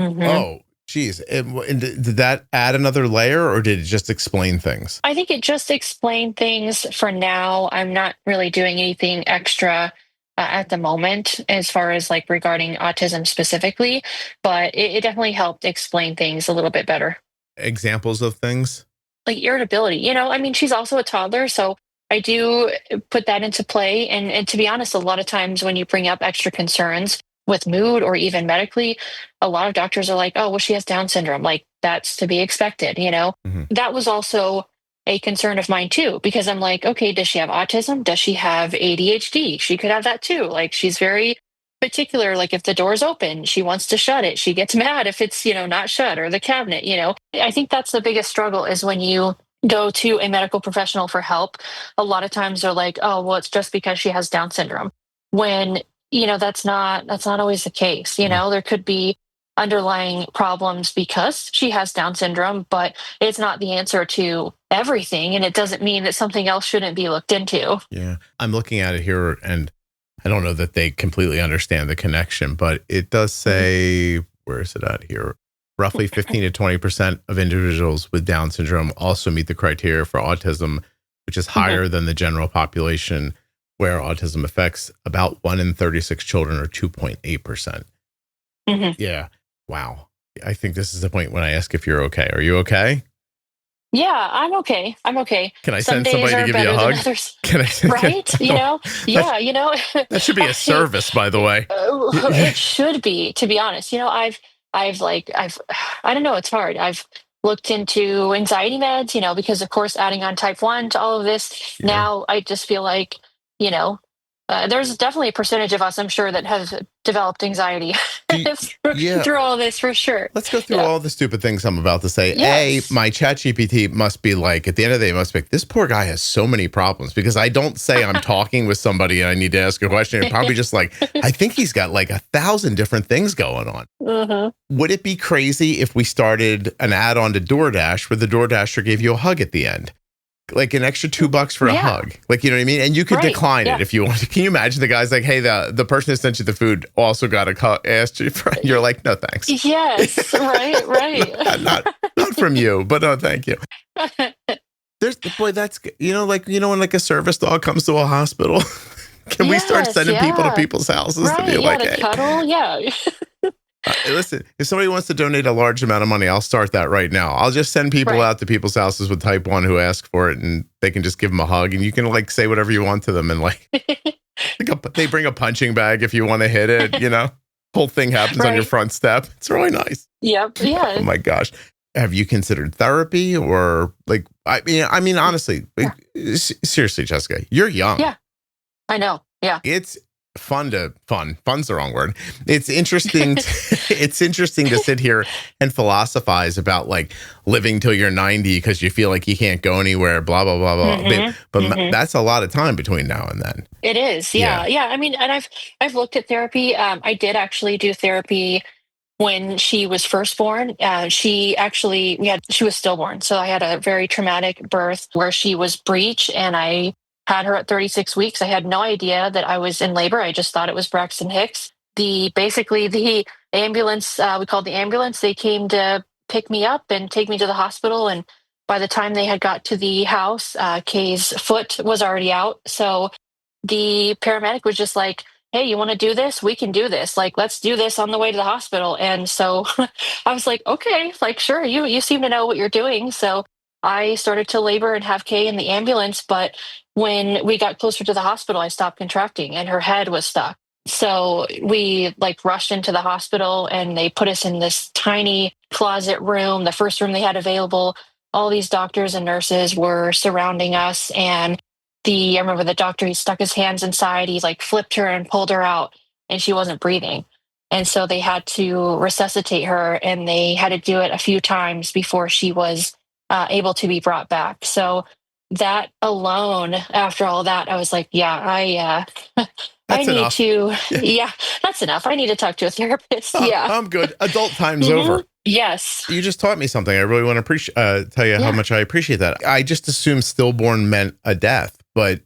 Mm-hmm. Oh geez. And did that add another layer, or did it just explain things? I think it just explained things for now. I'm not really doing anything extra at the moment as far as like regarding autism specifically, but it definitely helped explain things a little bit better. Examples of things? Like irritability, she's also a toddler, so I do put that into play. And to be honest, a lot of times when you bring up extra concerns with mood or even medically, a lot of doctors are like, oh, well, she has Down syndrome. Like that's to be expected, Mm-hmm. That was also a concern of mine too, because I'm like, okay, does she have autism? Does she have ADHD? She could have that too. Like, she's very particular. Like, if the door's open, she wants to shut it. She gets mad if it's, not shut, or the cabinet, I think that's the biggest struggle, is when you go to a medical professional for help. A lot of times they're like, oh, well, it's just because she has Down syndrome. When, that's not always the case. There could be underlying problems because she has Down syndrome, but it's not the answer to everything. And it doesn't mean that something else shouldn't be looked into. Yeah. I'm looking at it here, and I don't know that they completely understand the connection, but it does say, where is it at here? Roughly 15 to 20% of individuals with Down syndrome also meet the criteria for autism, which is higher than the general population, where autism affects about 1 in 36 children, or 2.8%. Yeah. Wow. I think this is the point when I ask if you're okay. Are you okay? Yeah, I'm okay. Can I Some send somebody days to are give you a better than hug? others. Can I? Right? Yeah. That should be a service, by the way. It should be, to be honest. I don't know, it's hard. I've looked into anxiety meds, because of course, adding on type 1 to all of this, now I just feel like, there's definitely a percentage of us, I'm sure, that has developed anxiety through all this, for sure. Let's go through all the stupid things I'm about to say. Yes. My ChatGPT must be like, at the end of the day, it must be like, this poor guy has so many problems, because I don't say I'm talking with somebody and I need to ask a question. It's probably just like, I think he's got like 1,000 different things going on. Would it be crazy if we started an add-on to DoorDash where the DoorDasher gave you a hug at the end? Like an extra $2 for a hug. Like, you know what I mean? And you could decline it if you want. Can you imagine the guy's like, hey, the person who sent you the food also got asked you for, you're like, no, thanks. Yes, right. not from you, but no, thank you. That's, when like a service dog comes to a hospital, can we start sending people to people's houses to be like, hey, cuddle? Listen, if somebody wants to donate a large amount of money, I'll start that right now. I'll just send people out to people's houses with type 1 who ask for it, and they can just give them a hug, and you can like say whatever you want to them, and like they bring a punching bag if you want to hit it, whole thing happens on your front step. It's really nice. Yep. Yeah. Oh my gosh. Have you considered therapy, or like, I mean, honestly, seriously, Jessica, you're young. Yeah, I know. Yeah. It's fun's the wrong word. It's interesting. It's interesting to sit here and philosophize about like living till you're 90 because you feel like you can't go anywhere, blah, blah, blah, blah. But that's a lot of time between now and then. It is. Yeah. I mean, and I've looked at therapy. I did actually do therapy when she was first born. She was stillborn. So I had a very traumatic birth where she was breech, and I had her at 36 weeks. I had no idea that I was in labor. I just thought it was Braxton Hicks. The ambulance, we called the ambulance. They came to pick me up and take me to the hospital. And by the time they had got to the house, Kay's foot was already out. So the paramedic was just like, hey, you want to do this? We can do this. Like, let's do this on the way to the hospital. And so I was like, okay, like, sure, you seem to know what you're doing. So I started to labor and have Kay in the ambulance. But when we got closer to the hospital, I stopped contracting and her head was stuck. So we like rushed into the hospital, and they put us in this tiny closet room, the first room they had available. All these doctors and nurses were surrounding us. And I remember the doctor, he stuck his hands inside, he like flipped her and pulled her out, and she wasn't breathing. And so they had to resuscitate her, and they had to do it a few times before she was able to be brought back. So that alone, after all that, I was like, I need to, that's enough. I need to talk to a therapist. I'm good. Adult time's over. Yes. You just taught me something. I really want to tell you how much I appreciate that. I just assumed stillborn meant a death, but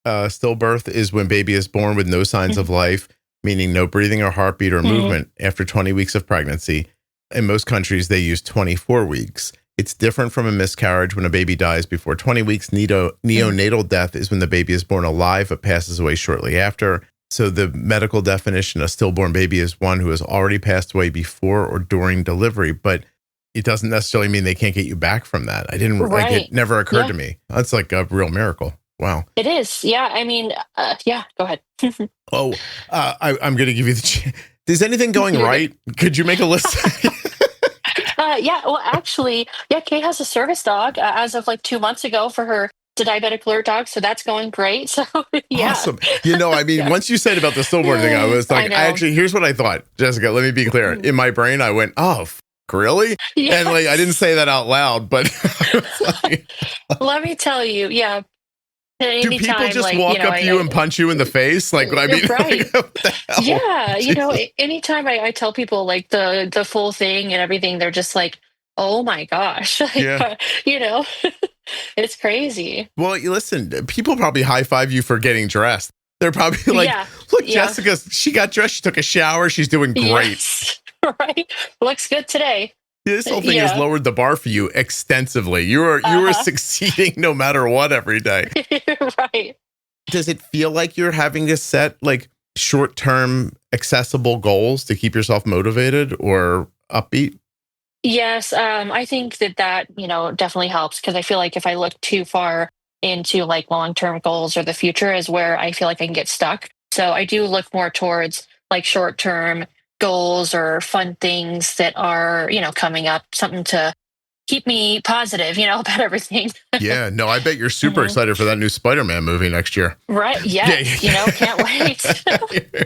stillbirth is when baby is born with no signs of life, meaning no breathing or heartbeat or movement after 20 weeks of pregnancy. In most countries, they use 24 weeks. It's different from a miscarriage when a baby dies before 20 weeks. Neonatal death is when the baby is born alive but passes away shortly after. So the medical definition of stillborn baby is one who has already passed away before or during delivery, but it doesn't necessarily mean they can't get you back from that. It never occurred to me. That's like a real miracle. Wow. It is. Yeah. I mean, go ahead. I'm going to give you is anything going right? Could you make a list? Yeah, well, actually, yeah, Kay has a service dog as of like 2 months ago for her the diabetic alert dog, so that's going great. So yeah, Awesome. I mean, yeah. once you said about the stillborn thing, I was I like, I know. actually, here's what I thought. Jessica, let me be clear. In my brain, I went, oh, really? And like, I didn't Yes. say that out loud, but I was like, Let me tell you, yeah. do people Anytime, just like, walk up to you and punch you in the face? Like, what I mean, like, right. what the hell? Yeah, Jesus. anytime I tell people like the full thing and everything, they're just like, "Oh my gosh," like, Yeah. you know, it's crazy. Well, you listen, people probably high five you for getting dressed. They're probably like, Yeah, look, yeah, Jessica, she got dressed. She took a shower. She's doing great. yes, right. Looks good today. This whole thing has Yeah, lowered the bar for you extensively. You are uh-huh. succeeding no matter what every day. Right. Does it feel like you're having to set like short-term accessible goals to keep yourself motivated or upbeat? Yes, I think that definitely helps because I feel like if I look too far into like long-term goals or the future is where I feel like I can get stuck. So I do look more towards like short-term goals or fun things that are, coming up, something to keep me positive, about everything. Yeah, no, I bet you're super Mhm. excited for that new Spider-Man movie next year. Right? Yeah, Yes, can't wait. yeah.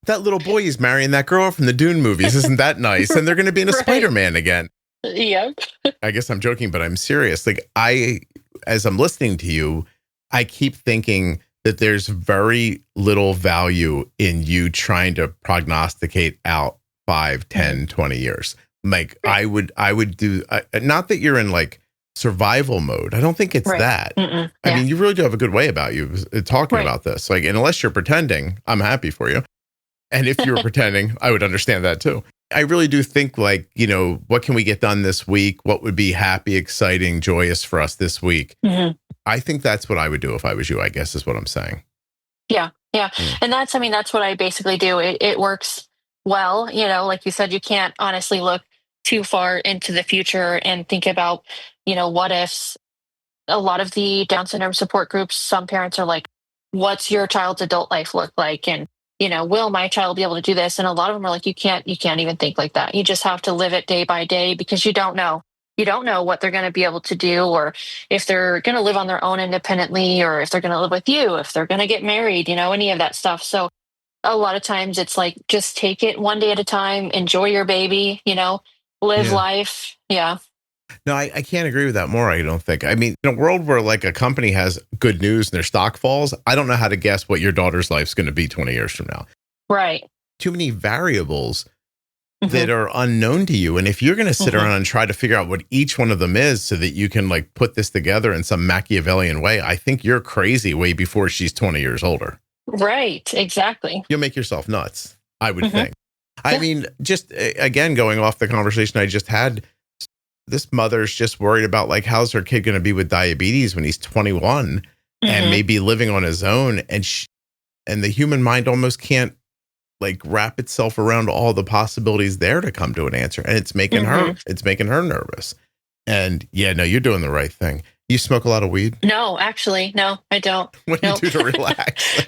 That little boy is marrying that girl from the Dune movies. Isn't that nice? And they're going to be in a Right. Spider-Man again. Yep. I guess I'm joking, but I'm serious. Like as I'm listening to you, I keep thinking that there's very little value in you trying to prognosticate out 5, Mhm. 10, 20 years. Like Right. I would do, not that you're in like survival mode. I don't think it's Right. that. Mm-mm. I Yeah. mean, you really do have a good way about you talking Right. about this. Like, and unless you're pretending, I'm happy for you. And if you were pretending, I would understand that too. I really do think like, what can we get done this week? What would be happy, exciting, joyous for us this week? Mhm. I think that's what I would do if I was you, I guess is what I'm saying. Yeah, yeah. Mm. And that's what I basically do. It works well, like you said, you can't honestly look too far into the future and think about, what ifs. A lot of the Down syndrome support groups, some parents are like, what's your child's adult life look like? And, will my child be able to do this? And a lot of them are like, you can't even think like that. You just have to live it day by day because you don't know. You don't know what they're going to be able to do or if they're going to live on their own independently or if they're going to live with you, if they're going to get married, any of that stuff. So a lot of times it's like, just take it one day at a time, enjoy your baby, live Yeah. life. Yeah. No, I can't agree with that more, I don't think. I mean, in a world where like a company has good news and their stock falls, I don't know how to guess what your daughter's life's going to be 20 years from now. Right. Too many variables Hmm. that are unknown to you. And if you're going to sit Hmm. around and try to figure out what each one of them is so that you can like put this together in some Machiavellian way, I think you're crazy way before she's 20 years older. Right. Exactly. You'll make yourself nuts, I would Hmm. think. I Yeah. mean, just again, going off the conversation I just had, this mother's just worried about like, how's her kid going to be with diabetes when he's 21 and Hmm. maybe living on his own? And the human mind almost can't like wrap itself around all the possibilities there to come to an answer. And Hmm. it's making her nervous. And yeah, no, you're doing the right thing. You smoke a lot of weed? No, actually, no, I don't. What do you Nope. do to relax?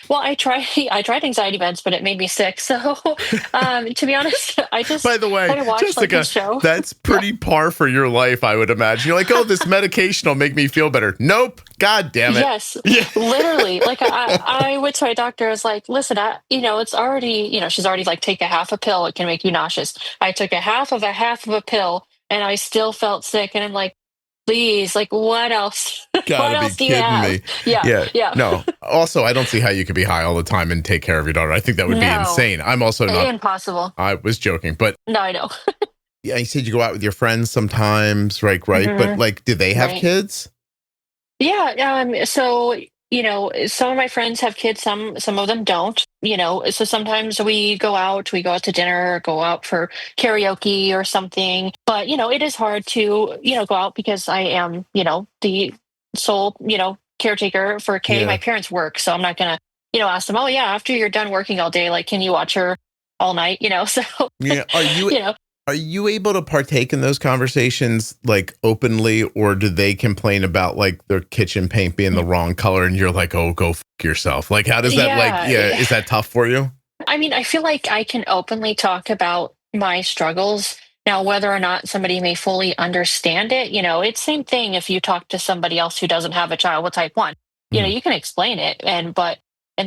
Well, I tried anxiety meds, but it made me sick. So, to be honest, I By just the way, kind of watched like a Jessica, show. that's Yeah. pretty par for your life, I would imagine. You're like, oh, this medication will make me feel better. Nope. God damn it. Yes, Yeah. literally. Like I went to my doctor. I was like, listen, it's already, she's already like, take a half a pill. It can make you nauseous. I took a half of a pill and I still felt sick. And I'm like, please, like, what else? What Gotta be else do you kidding have? me. Yeah, Yeah. yeah. No. Also, I don't see how you could be high all the time and take care of your daughter. I think that would be No, insane. I'm also not, impossible. I was joking, but No, I know. yeah, you said you go out with your friends sometimes, right? But Hmm. like, do they have Right. kids? Yeah. So, some of my friends have kids, some of them don't, so sometimes we go out to dinner, go out for karaoke or something. But, it is hard to, go out because I am, the sole, caretaker for Kay. My Yeah. parents work. So I'm not gonna, ask them, oh yeah, after you're done working all day, like, can you watch her all night? So Yeah. you know, Are you able to partake in those conversations like openly, or do they complain about like their kitchen paint being the wrong color and you're like, oh, go f yourself? Like, how does that like, yeah. yeah, is that tough for you? I mean, I feel like I can openly talk about my struggles. Now, whether or not somebody may fully understand it, it's same thing if you talk to somebody else who doesn't have a child with type 1. Mhm. You can explain it and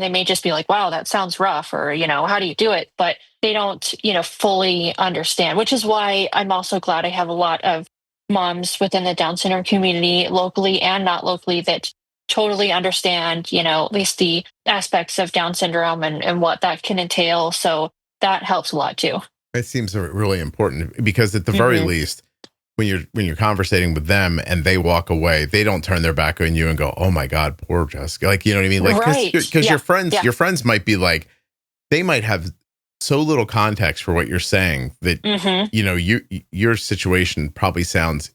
they may just be like, wow, that sounds rough, or, how do you do it? But they don't, fully understand, which is why I'm also glad I have a lot of moms within the Down syndrome community, locally and not locally, that totally understand, at least the aspects of Down syndrome and what that can entail. So that helps a lot too. It seems really important because at the very Mhm. least, when you're conversating with them and they walk away, they don't turn their back on you and go, "Oh my God, poor Jessica." Like, you know what I mean? Like, Right. because Yeah. your friends might be like, they might have so little context for what you're saying that, Mm-hmm. your situation probably sounds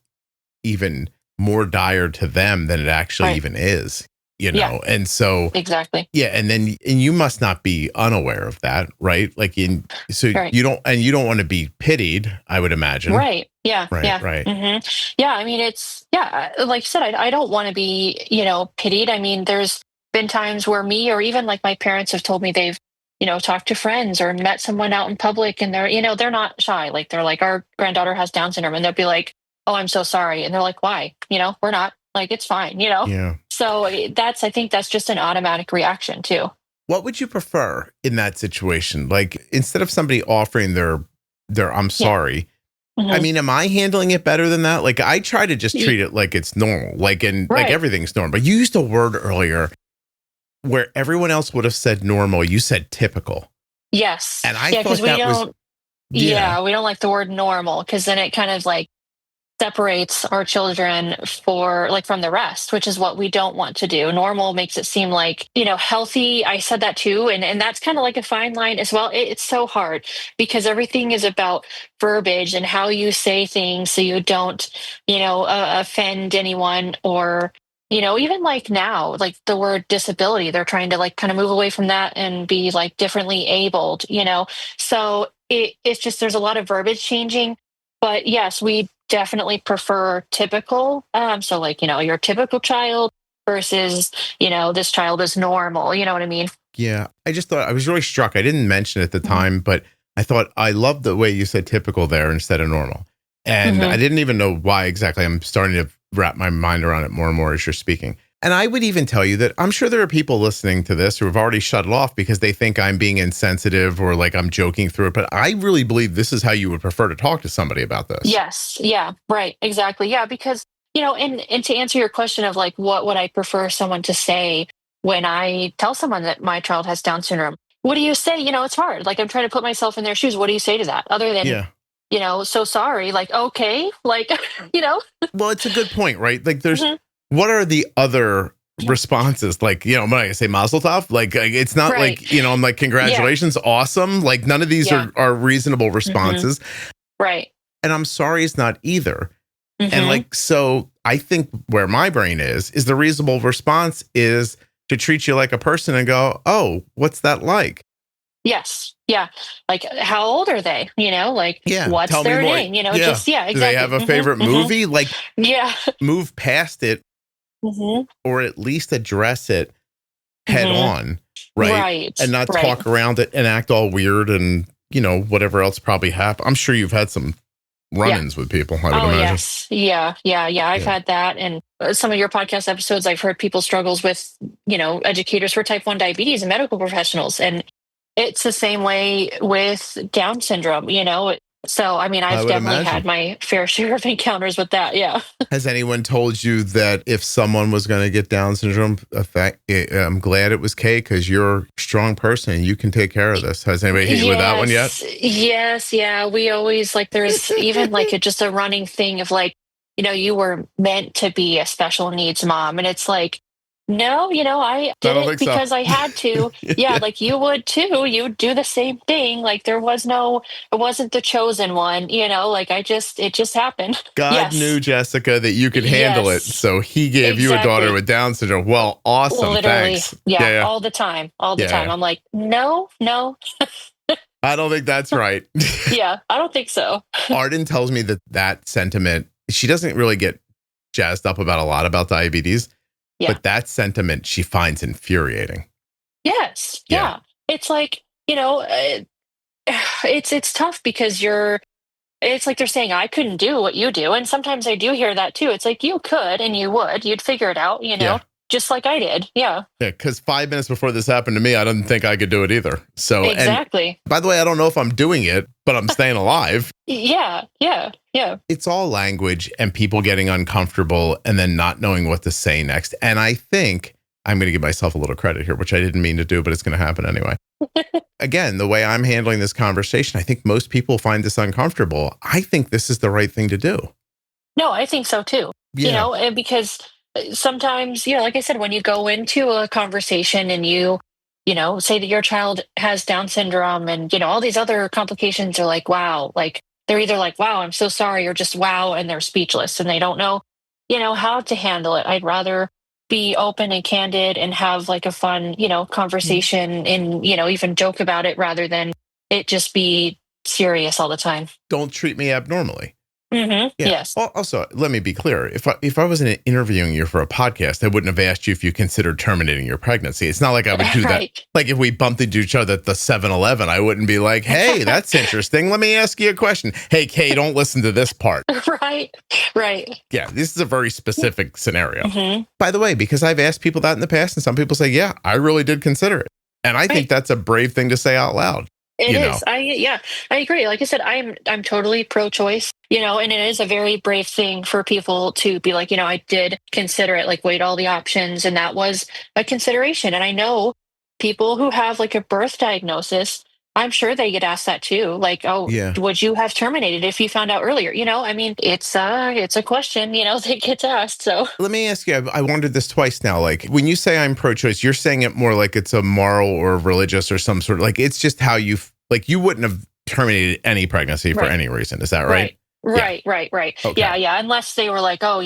even more dire to them than it actually Right. even is, Yeah. And so, Exactly. yeah. And you must not be unaware of that, right? Like Right. you don't want to be pitied, I would imagine. Right. Yeah. Right. Yeah. Right. Yeah. I mean, like you said, I don't want to be, pitied. I mean, there's been times where me or even like my parents have told me they've, talked to friends or met someone out in public and they're not shy. Like they're like, our granddaughter has Down syndrome, and they'll be like, oh, I'm so sorry. And they're like, why? We're not. Like, it's fine, Yeah. So I think that's just an automatic reaction too. What would you prefer in that situation? Like, instead of somebody offering their I'm Yeah. sorry, Mhm. I mean, am I handling it better than that? Like, I try to just treat it like it's normal, like Right. everything's normal. But you used a word earlier where everyone else would have said normal. You said typical. Yes. And I Yeah, thought because we that was, don't. Yeah, we don't like the word normal because then it kind of like separates our children from the rest, which is what we don't want to do. Normal makes it seem like, healthy. I said that too. And that's kind of like a fine line as well. It's so hard because everything is about verbiage and how you say things so you don't, offend anyone or, even like now, like the word disability, they're trying to like kind of move away from that and be like differently abled, So it's just, there's a lot of verbiage changing. But yes, we definitely prefer typical. So like, your typical child versus, this child is normal. You know what I mean? yeah, I just thought I was really struck. I didn't mention it at the Mhm. time, but I thought I loved the way you said typical there instead of normal. And I Mhm. didn't even know why exactly. I'm starting to wrap my mind around it more and more as you're speaking. And I would even tell you that I'm sure there are people listening to this who have already shut it off because they think I'm being insensitive or like I'm joking through it. But I really believe this is how you would prefer to talk to somebody about this. Yes. Yeah. Right. Exactly. Yeah. Because, and to answer your question of like, what would I prefer someone to say when I tell someone that my child has Down syndrome? What do you say? It's hard. Like, I'm trying to put myself in their shoes. What do you say to that other than, Yeah. so sorry? Like, okay. Like, Well, it's a good point, right? Like Mhm. what are the other responses? Like, I'm not going to say mazel tov. Like, it's not Right. like, I'm like, congratulations. Awesome. Like none of these Yeah. are reasonable responses. Right. And I'm sorry is not either. And Mhm. like, so I think where my brain is the reasonable response is to treat you like a person and go, oh, what's that like? Yes. Yeah. Like, how old are they? Like, Yeah. what's Tell me their more. name? Yeah. Just, yeah, exactly. Do they have a favorite movie? Like Yeah. move past it hmm or at least address it head hmm on. Right. Right. And not Right. talk around it and act all weird and, whatever else probably happened. I'm sure you've had some run-ins with people, I would Oh, imagine. yes. Yeah. Yeah. Yeah. I've Yeah. had that. And some of your podcast episodes, I've heard people struggles with, educators for type 1 diabetes and medical professionals. And it's the same way with Down syndrome, So, I mean, I I've would definitely imagine. had my fair share of encounters with that. Yeah. Has anyone told you that if someone was going to get Down syndrome, I'm glad it was Kay because you're a strong person and you can take care of this? Has anybody hit you with that one yet? Yes. Yeah. We always like, there's even like just a running thing of like, you were meant to be a special needs mom. And it's like, no, I did don't it think so. because I had to. Yeah. Like you would too. You would do the same thing. Like it wasn't the chosen one, like it just happened. God Yes. knew, Jessica, that you could handle it. Yes. So he gave you a daughter Exactly. with Down syndrome. Well, awesome. Literally. Thanks. Yeah. All the time. All the Yeah, time. yeah. I'm like, no. I don't think that's right. Yeah. I don't think so. Arden tells me that sentiment, she doesn't really get jazzed up about a lot about diabetes, Yeah. but that sentiment she finds infuriating. Yes. Yeah. Yeah. It's like, it's tough because it's like they're saying I couldn't do what you do, and sometimes I do hear that too. It's like you could and you'd figure it out, Yeah. just like I did. Yeah. Yeah, because 5 minutes before this happened to me, I didn't think I could do it either. So, Exactly. And by the way, I don't know if I'm doing it, but I'm staying alive. Yeah. It's all language and people getting uncomfortable and then not knowing what to say next. And I think I'm going to give myself a little credit here, which I didn't mean to do, but it's going to happen anyway. Again, the way I'm handling this conversation, I think most people find this uncomfortable. I think this is the right thing to do. No, I think so too. Yeah. And because sometimes, like I said, when you go into a conversation and say that your child has Down syndrome and, all these other complications are like, wow, like they're either like, wow, I'm so sorry, or just wow, and they're speechless and they don't know, how to handle it. I'd rather be open and candid and have like a fun, conversation and, even joke about it rather than it just be serious all the time. Don't treat me abnormally. Mm-hmm. Yeah. Yes. Also, let me be clear. If I wasn't interviewing you for a podcast, I wouldn't have asked you if you considered terminating your pregnancy. It's not like I would do Right. that. Like if we bumped into each other at the 7-Eleven, I wouldn't be like, hey, that's interesting. Let me ask you a question. Hey, Kay, don't listen to this part. Right. Yeah, this is a very specific scenario. Mm-hmm. By the way, because I've asked people that in the past, and some people say, yeah, I really did consider it. And I think that's a brave thing to say out loud. It is. I agree. Like I said, I'm totally pro-choice, and it is a very brave thing for people to be like, I did consider it, like weighed all the options, and that was a consideration. And I know people who have like a birth diagnosis, I'm sure they get asked that too. Like, oh, Yeah. would you have terminated if you found out earlier? I mean, it's a question, that gets asked. So let me ask you, I wondered this twice now. Like when you say I'm pro-choice, you're saying it more like it's a moral or religious or some sort of, like, it's just how you wouldn't have terminated any pregnancy for any reason. Is that right? Right. Okay. Yeah. Unless they were like, oh,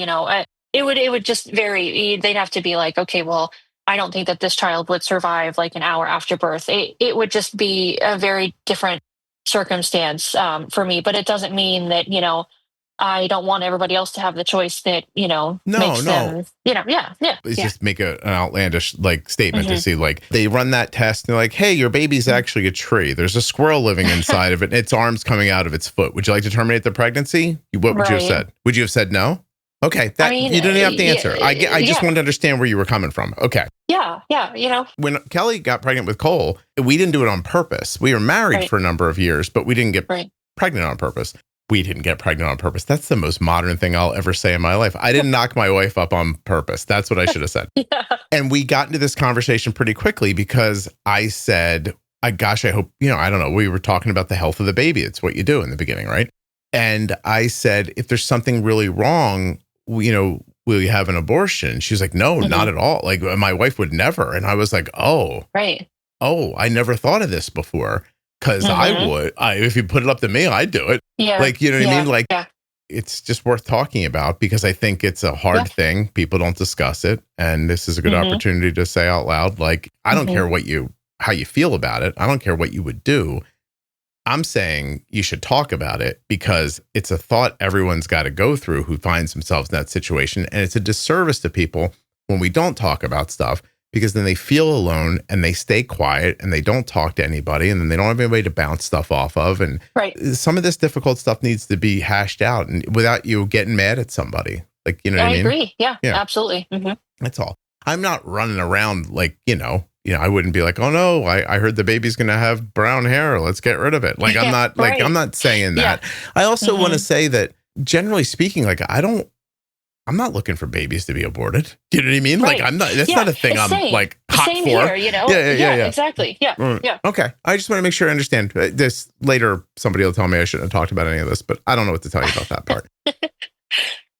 it would just vary. They'd have to be like, okay, well, I don't think that this child would survive like an hour after birth. It would just be a very different circumstance for me. But it doesn't mean that, I don't want everybody else to have the choice that, makes them, yeah. It's just make an outlandish like statement to see, like they run that test and they're like, hey, your baby's actually a tree. There's a squirrel living inside of it and its arms coming out of its foot. Would you like to terminate the pregnancy? What would you have said? Would you have said no? Okay, you didn't have to answer. I just wanted to understand where you were coming from. Okay. Yeah. When Kelly got pregnant with Cole, we didn't do it on purpose. We were married for a number of years, but we didn't get pregnant on purpose. We didn't get pregnant on purpose. That's the most modern thing I'll ever say in my life. I didn't knock my wife up on purpose. That's what I should have said. Yeah. And we got into this conversation pretty quickly because I said, I hope, I don't know. We were talking about the health of the baby. It's what you do in the beginning, right? And I said, if there's something really wrong, will you have an abortion? She's like, no, not at all. Like my wife would never. And I was like, oh, I never thought of this before. Because I would, if you put it up to me, I'd do it. Yeah. Like, you know what I mean? Like, it's just worth talking about because I think it's a hard thing. People don't discuss it. And this is a good opportunity to say out loud, like, I don't care how you feel about it. I don't care what you would do. I'm saying you should talk about it because it's a thought everyone's got to go through who finds themselves in that situation. And it's a disservice to people when we don't talk about stuff, because then they feel alone and they stay quiet and they don't talk to anybody and then they don't have anybody to bounce stuff off of. And some of this difficult stuff needs to be hashed out and without you getting mad at somebody. Like, you know what I mean? I agree. Yeah, absolutely. Mm-hmm. That's all. I'm not running around like, I wouldn't be like, oh no, I heard the baby's going to have brown hair. Let's get rid of it. Like, I'm not I'm not saying that. Yeah. I also want to say that generally speaking, like I'm not looking for babies to be aborted. You know what I mean? Like that's not a thing I'm like hot same for. Here, Yeah. Exactly. Yeah. Okay. I just want to make sure I understand this. Later, somebody will tell me I shouldn't have talked about any of this, but I don't know what to tell you about that part.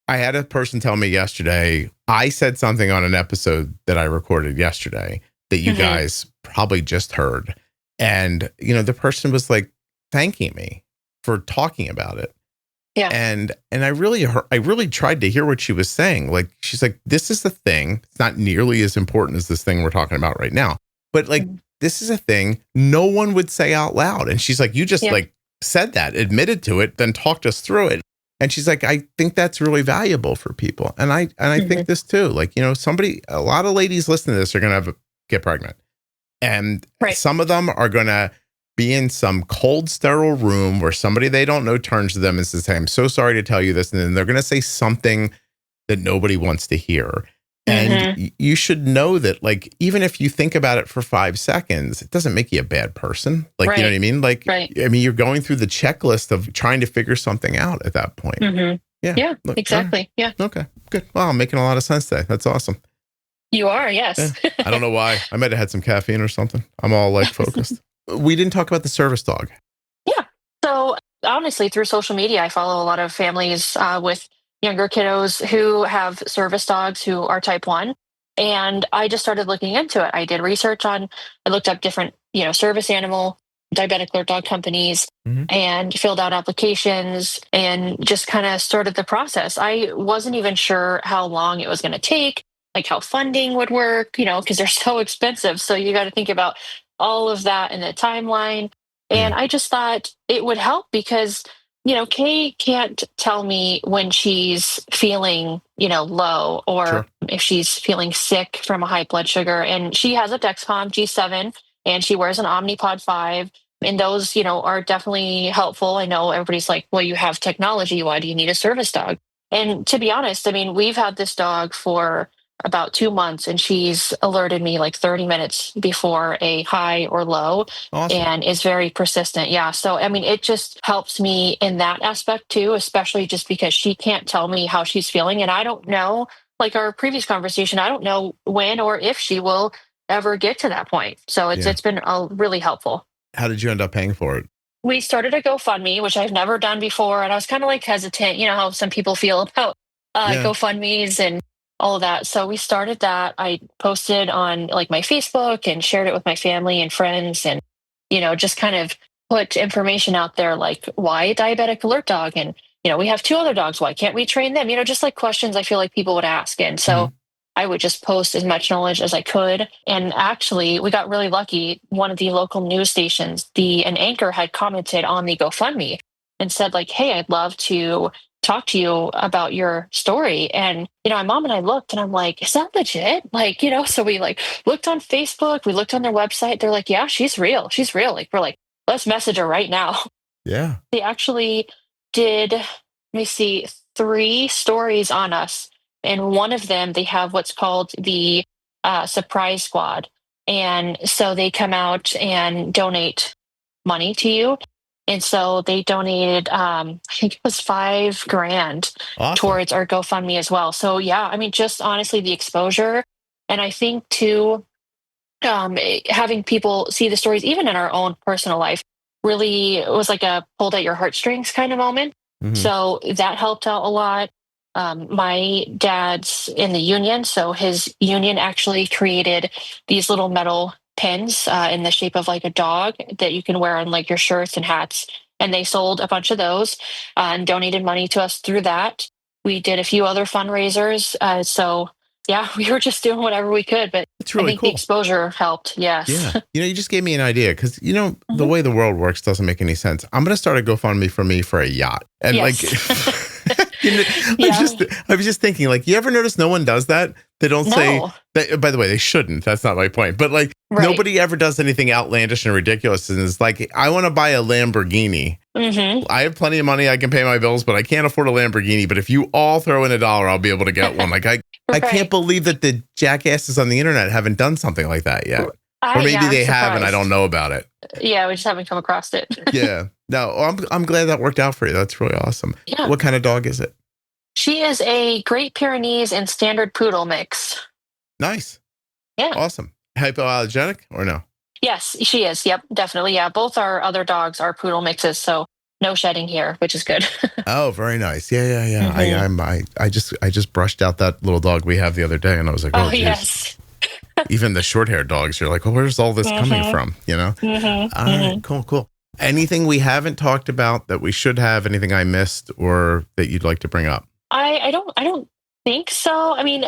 I had a person tell me yesterday, I said something on an episode that I recorded yesterday that you guys probably just heard. And, the person was like thanking me for talking about it. Yeah. And I really tried to hear what she was saying. Like, she's like, this is the thing. It's not nearly as important as this thing we're talking about right now. But like, this is a thing no one would say out loud. And she's like, you just like said that, admitted to it, then talked us through it. And she's like, I think that's really valuable for people. And I think this too. Like, a lot of ladies listening to this are going to get pregnant. And some of them are going to be in some cold, sterile room where somebody they don't know turns to them and says, "Hey, I'm so sorry to tell you this." And then they're going to say something that nobody wants to hear. And you should know that, like, even if you think about it for 5 seconds, it doesn't make you a bad person. Like, you know what I mean? Like, I mean, you're going through the checklist of trying to figure something out at that point. Yeah, look, exactly. Right. Yeah. Okay, good. Wow, I'm making a lot of sense today. That's awesome. You are, yes. Yeah. I don't know why. I might have had some caffeine or something. I'm all like focused. We didn't talk about the service dog. Yeah. So honestly, through social media, I follow a lot of families with younger kiddos who have service dogs who are type 1. And I just started looking into it. I did research I looked up different, service animal, diabetic alert dog companies and filled out applications and just kind of started the process. I wasn't even sure how long it was going to take, like how funding would work, because they're so expensive. So you got to think about all of that in the timeline. And I just thought it would help because, Kay can't tell me when she's feeling, low or if she's feeling sick from a high blood sugar. And she has a Dexcom G7 and she wears an Omnipod 5. And those, are definitely helpful. I know everybody's like, well, you have technology. Why do you need a service dog? And to be honest, I mean, we've had this dog for about 2 months and she's alerted me like 30 minutes before a high or low. Awesome. And is very persistent. Yeah. So, I mean, it just helps me in that aspect too, especially just because she can't tell me how she's feeling. And I don't know, like our previous conversation, I don't know when or if she will ever get to that point. So it's been really helpful. How did you end up paying for it? We started a GoFundMe, which I've never done before. And I was kind of like hesitant, how some people feel about GoFundMes and all of that. So we started that. I posted on like my Facebook and shared it with my family and friends and, just kind of put information out there like why a diabetic alert dog? And, we have 2 other dogs. Why can't we train them? Just like questions I feel like people would ask. And so I would just post as much knowledge as I could. And actually, we got really lucky. One of the local news stations, an anchor had commented on the GoFundMe and said like, hey, I'd love to talk to you about your story. And, my mom and I looked and I'm like, is that legit? Like, so we like looked on Facebook, we looked on their website. They're like, yeah, she's real. She's real. Like, we're like, let's message her right now. Yeah. They actually did, let me see, 3 stories on us. And one of them, they have what's called the surprise squad. And so they come out and donate money to you. And so they donated, I think it was $5,000 towards our GoFundMe as well. So yeah, I mean, just honestly, the exposure. And I think too, having people see the stories, even in our own personal life, really it was like a pulled at your heartstrings kind of moment. So that helped out a lot. My dad's in the union, so his union actually created these little metal pins in the shape of like a dog that you can wear on like your shirts and hats. And they sold a bunch of those and donated money to us through that. We did a few other fundraisers. So yeah, we were just doing whatever we could, but it's really I think cool. The exposure helped. Yes. Yeah. You just gave me an idea because, the way the world works doesn't make any sense. I'm going to start a GoFundMe for me for a yacht. And I was just thinking, like, you ever notice no one does that? They don't say that, by the way, they shouldn't. That's not my point. But like, nobody ever does anything outlandish and ridiculous. And it's like, I want to buy a Lamborghini. I have plenty of money. I can pay my bills, but I can't afford a Lamborghini. But if you all throw in $1, I'll be able to get one. Like, I can't believe that the jackasses on the internet haven't done something like that yet. Or maybe they have and I don't know about it. Yeah, we just haven't come across it. Yeah. No, I'm glad that worked out for you. That's really awesome. Yeah. What kind of dog is it? She is a Great Pyrenees and Standard Poodle mix. Nice. Yeah. Awesome. Hypoallergenic or no? Yes, she is. Yep, definitely. Yeah. Both our other dogs are poodle mixes, so no shedding here, which is good. Oh, very nice. Yeah. I just brushed out that little dog we have the other day and I was like, oh geez. Yes. Even the short-haired dogs, you're like, well, where's all this coming from? All right, cool. Anything we haven't talked about that we should have? Anything I missed or that you'd like to bring up? I don't think so. I mean,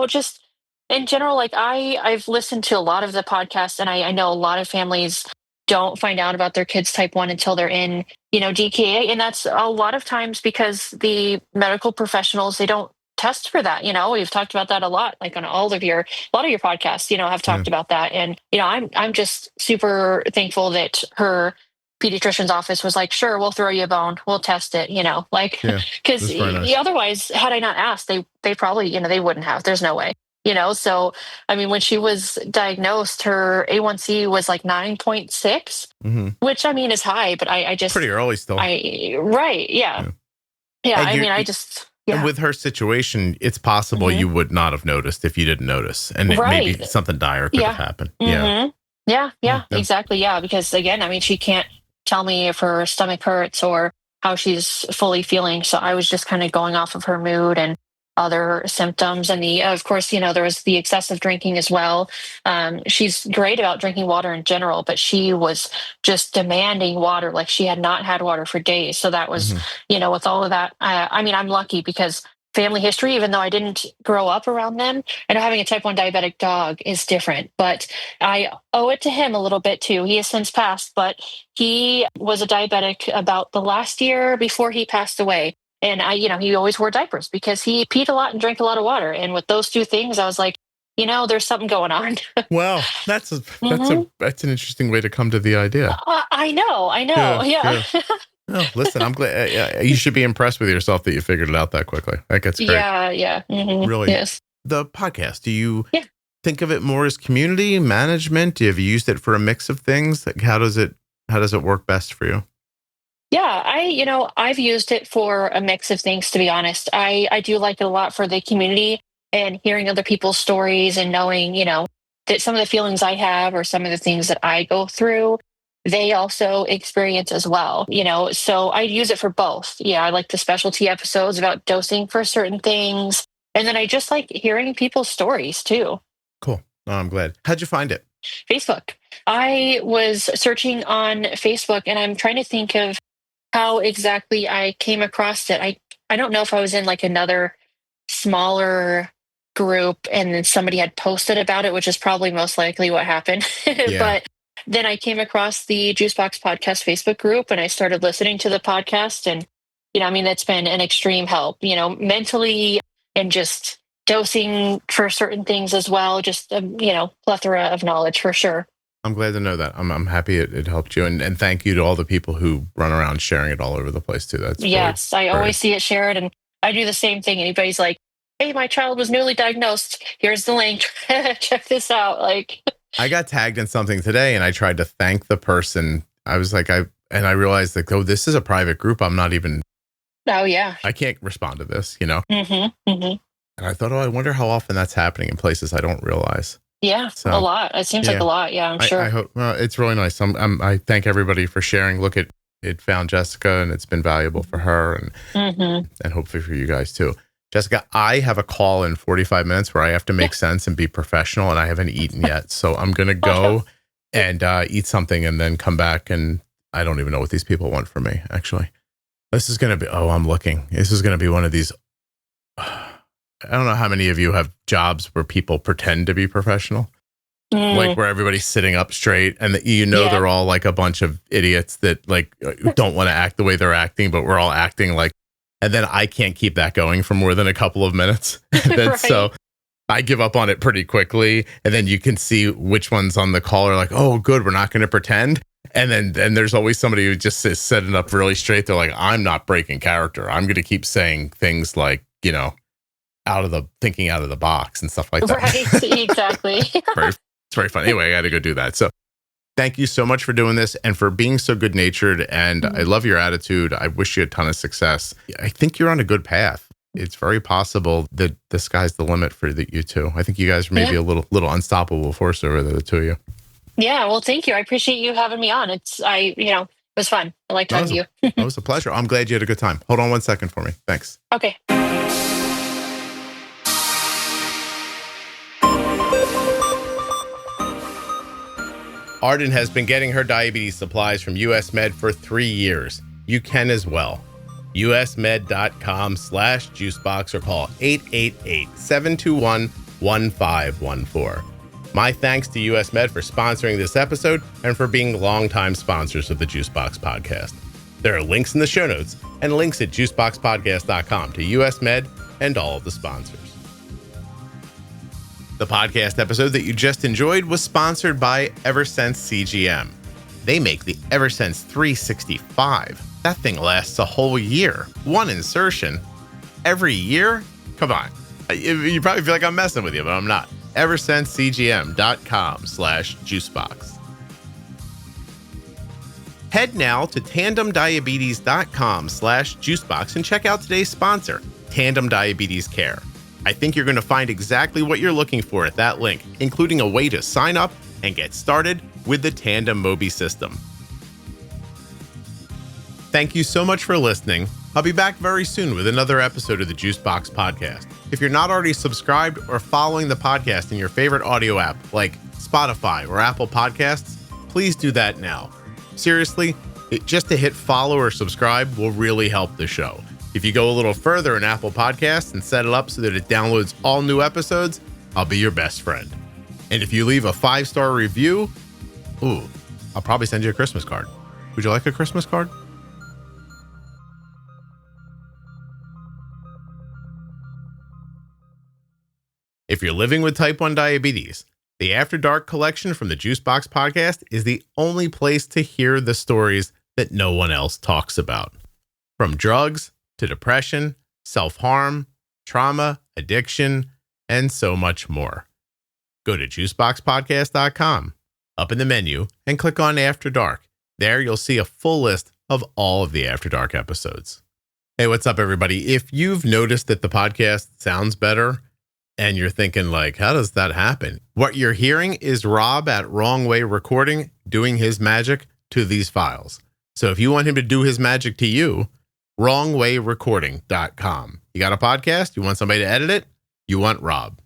just in general, like I've listened to a lot of the podcasts and I know a lot of families don't find out about their kids type 1 until they're in, DKA. And that's a lot of times because the medical professionals, they don't test for that. We've talked about that a lot, like on a lot of your podcasts, have talked about that. And, I'm just super thankful that her pediatrician's office was like, sure, we'll throw you a bone. We'll test it, like, Yeah, because that's very nice. otherwise, had I not asked, they probably, they wouldn't have. There's no way. So I mean, when she was diagnosed, her A1C was like 9.6, which I mean is high, but I just pretty early still. Right. Yeah. Yeah. And I mean, I just, yeah. And with her situation, it's possible you would not have noticed if you didn't notice. And maybe something dire could have happened. Yeah. Yeah, exactly. Yeah. Because again, I mean, she can't tell me if her stomach hurts or how she's fully feeling. So I was just kind of going off of her mood and other symptoms. And of course, there was the excessive drinking as well. She's great about drinking water in general, but she was just demanding water. Like she had not had water for days. So that was, with all of that, I mean, I'm lucky because family history, even though I didn't grow up around them, I know having a type 1 diabetic dog is different, but I owe it to him a little bit too. He has since passed, but he was a diabetic about the last year before he passed away. And he always wore diapers because he peed a lot and drank a lot of water. And with those two things, I was like, there's something going on. Well, that's an interesting way to come to the idea. I know. Yeah. Oh, listen, I'm glad you should be impressed with yourself that you figured it out that quickly. That gets great. Yeah. Really. Yes. The podcast, do you think of it more as community management? Have you used it for a mix of things? Like how does it work best for you? Yeah, I've used it for a mix of things, to be honest. I do like it a lot for the community and hearing other people's stories and knowing, that some of the feelings I have or some of the things that I go through, they also experience as well, so I use it for both. Yeah, I like the specialty episodes about dosing for certain things. And then I just like hearing people's stories too. Cool. Oh, I'm glad. How'd you find it? Facebook. I was searching on Facebook and I'm trying to think of how exactly I came across it. I don't know if I was in like another smaller group and then somebody had posted about it, which is probably most likely what happened. But then I came across the Juicebox Podcast Facebook group and I started listening to the podcast. And, I mean, that's been an extreme help, mentally and just dosing for certain things as well. Just, plethora of knowledge for sure. I'm glad to know that. I'm happy it helped you. And thank you to all the people who run around sharing it all over the place too. That's yes, I always see it shared and I do the same thing. Anybody's like, hey, my child was newly diagnosed. Here's the link. Check this out. Like I got tagged in something today and I tried to thank the person. I was like, I realized that, this is a private group. I'm not even. Oh, yeah. I can't respond to this, And I thought, I wonder how often that's happening in places I don't realize. Yeah, so, a lot. It seems like a lot. Yeah, I'm sure. I hope it's really nice. I thank everybody for sharing. Look, it found Jessica and it's been valuable for her and hopefully for you guys too. Jessica, I have a call in 45 minutes where I have to make sense and be professional and I haven't eaten yet. So I'm going to go and eat something and then come back. And I don't even know what these people want from me, actually. This is going to be, I'm looking. This is going to be one of these. I don't know how many of you have jobs where people pretend to be professional, like where everybody's sitting up straight and they're all like a bunch of idiots that like don't want to act the way they're acting, but we're all acting like, and then I can't keep that going for more than a couple of minutes. And then, So I give up on it pretty quickly. And then you can see which ones on the call are like, oh, good, we're not going to pretend. And then there's always somebody who just is setting up really straight. They're like, I'm not breaking character. I'm going to keep saying things like, thinking out of the box and stuff like that. Right, exactly. It's very fun. Anyway, I got to go do that. So thank you so much for doing this and for being so good natured. And I love your attitude. I wish you a ton of success. I think you're on a good path. It's very possible that the sky's the limit for you two. I think you guys are maybe a little unstoppable force over the two of you. Yeah, well, thank you. I appreciate you having me on. It was fun. I like talking to you. It was a pleasure. I'm glad you had a good time. Hold on 1 second for me. Thanks. Okay. Arden has been getting her diabetes supplies from US Med for 3 years. You can as well. usmed.com/juicebox or call 888-721-1514. My thanks to US Med for sponsoring this episode and for being longtime sponsors of the Juicebox Podcast. There are links in the show notes and links at juiceboxpodcast.com to US Med and all of the sponsors. The podcast episode that you just enjoyed was sponsored by Eversense CGM. They make the Eversense 365. That thing lasts a whole year. One insertion every year? Come on. You probably feel like I'm messing with you, but I'm not. EversenseCGM.com/juicebox. Head now to tandemdiabetes.com/juicebox and check out today's sponsor, Tandem Diabetes Care. I think you're going to find exactly what you're looking for at that link, including a way to sign up and get started with the Tandem Mobi system. Thank you so much for listening. I'll be back very soon with another episode of the Juicebox Podcast. If you're not already subscribed or following the podcast in your favorite audio app like Spotify or Apple Podcasts, please do that now. Seriously, just to hit follow or subscribe will really help the show. If you go a little further in Apple Podcasts and set it up so that it downloads all new episodes, I'll be your best friend. And if you leave a 5-star review, I'll probably send you a Christmas card. Would you like a Christmas card? If you're living with type 1 diabetes, the After Dark collection from the Juicebox Podcast is the only place to hear the stories that no one else talks about. From drugs to depression, self-harm, trauma, addiction, and so much more. Go to juiceboxpodcast.com, up in the menu, and click on After Dark. There you'll see a full list of all of the After Dark episodes. Hey, what's up, everybody? If you've noticed that the podcast sounds better, and you're thinking like, how does that happen? What you're hearing is Rob at Wrong Way Recording doing his magic to these files. So if you want him to do his magic to you, wrongwayrecording.com. You got a podcast? You want somebody to edit it? You want Rob.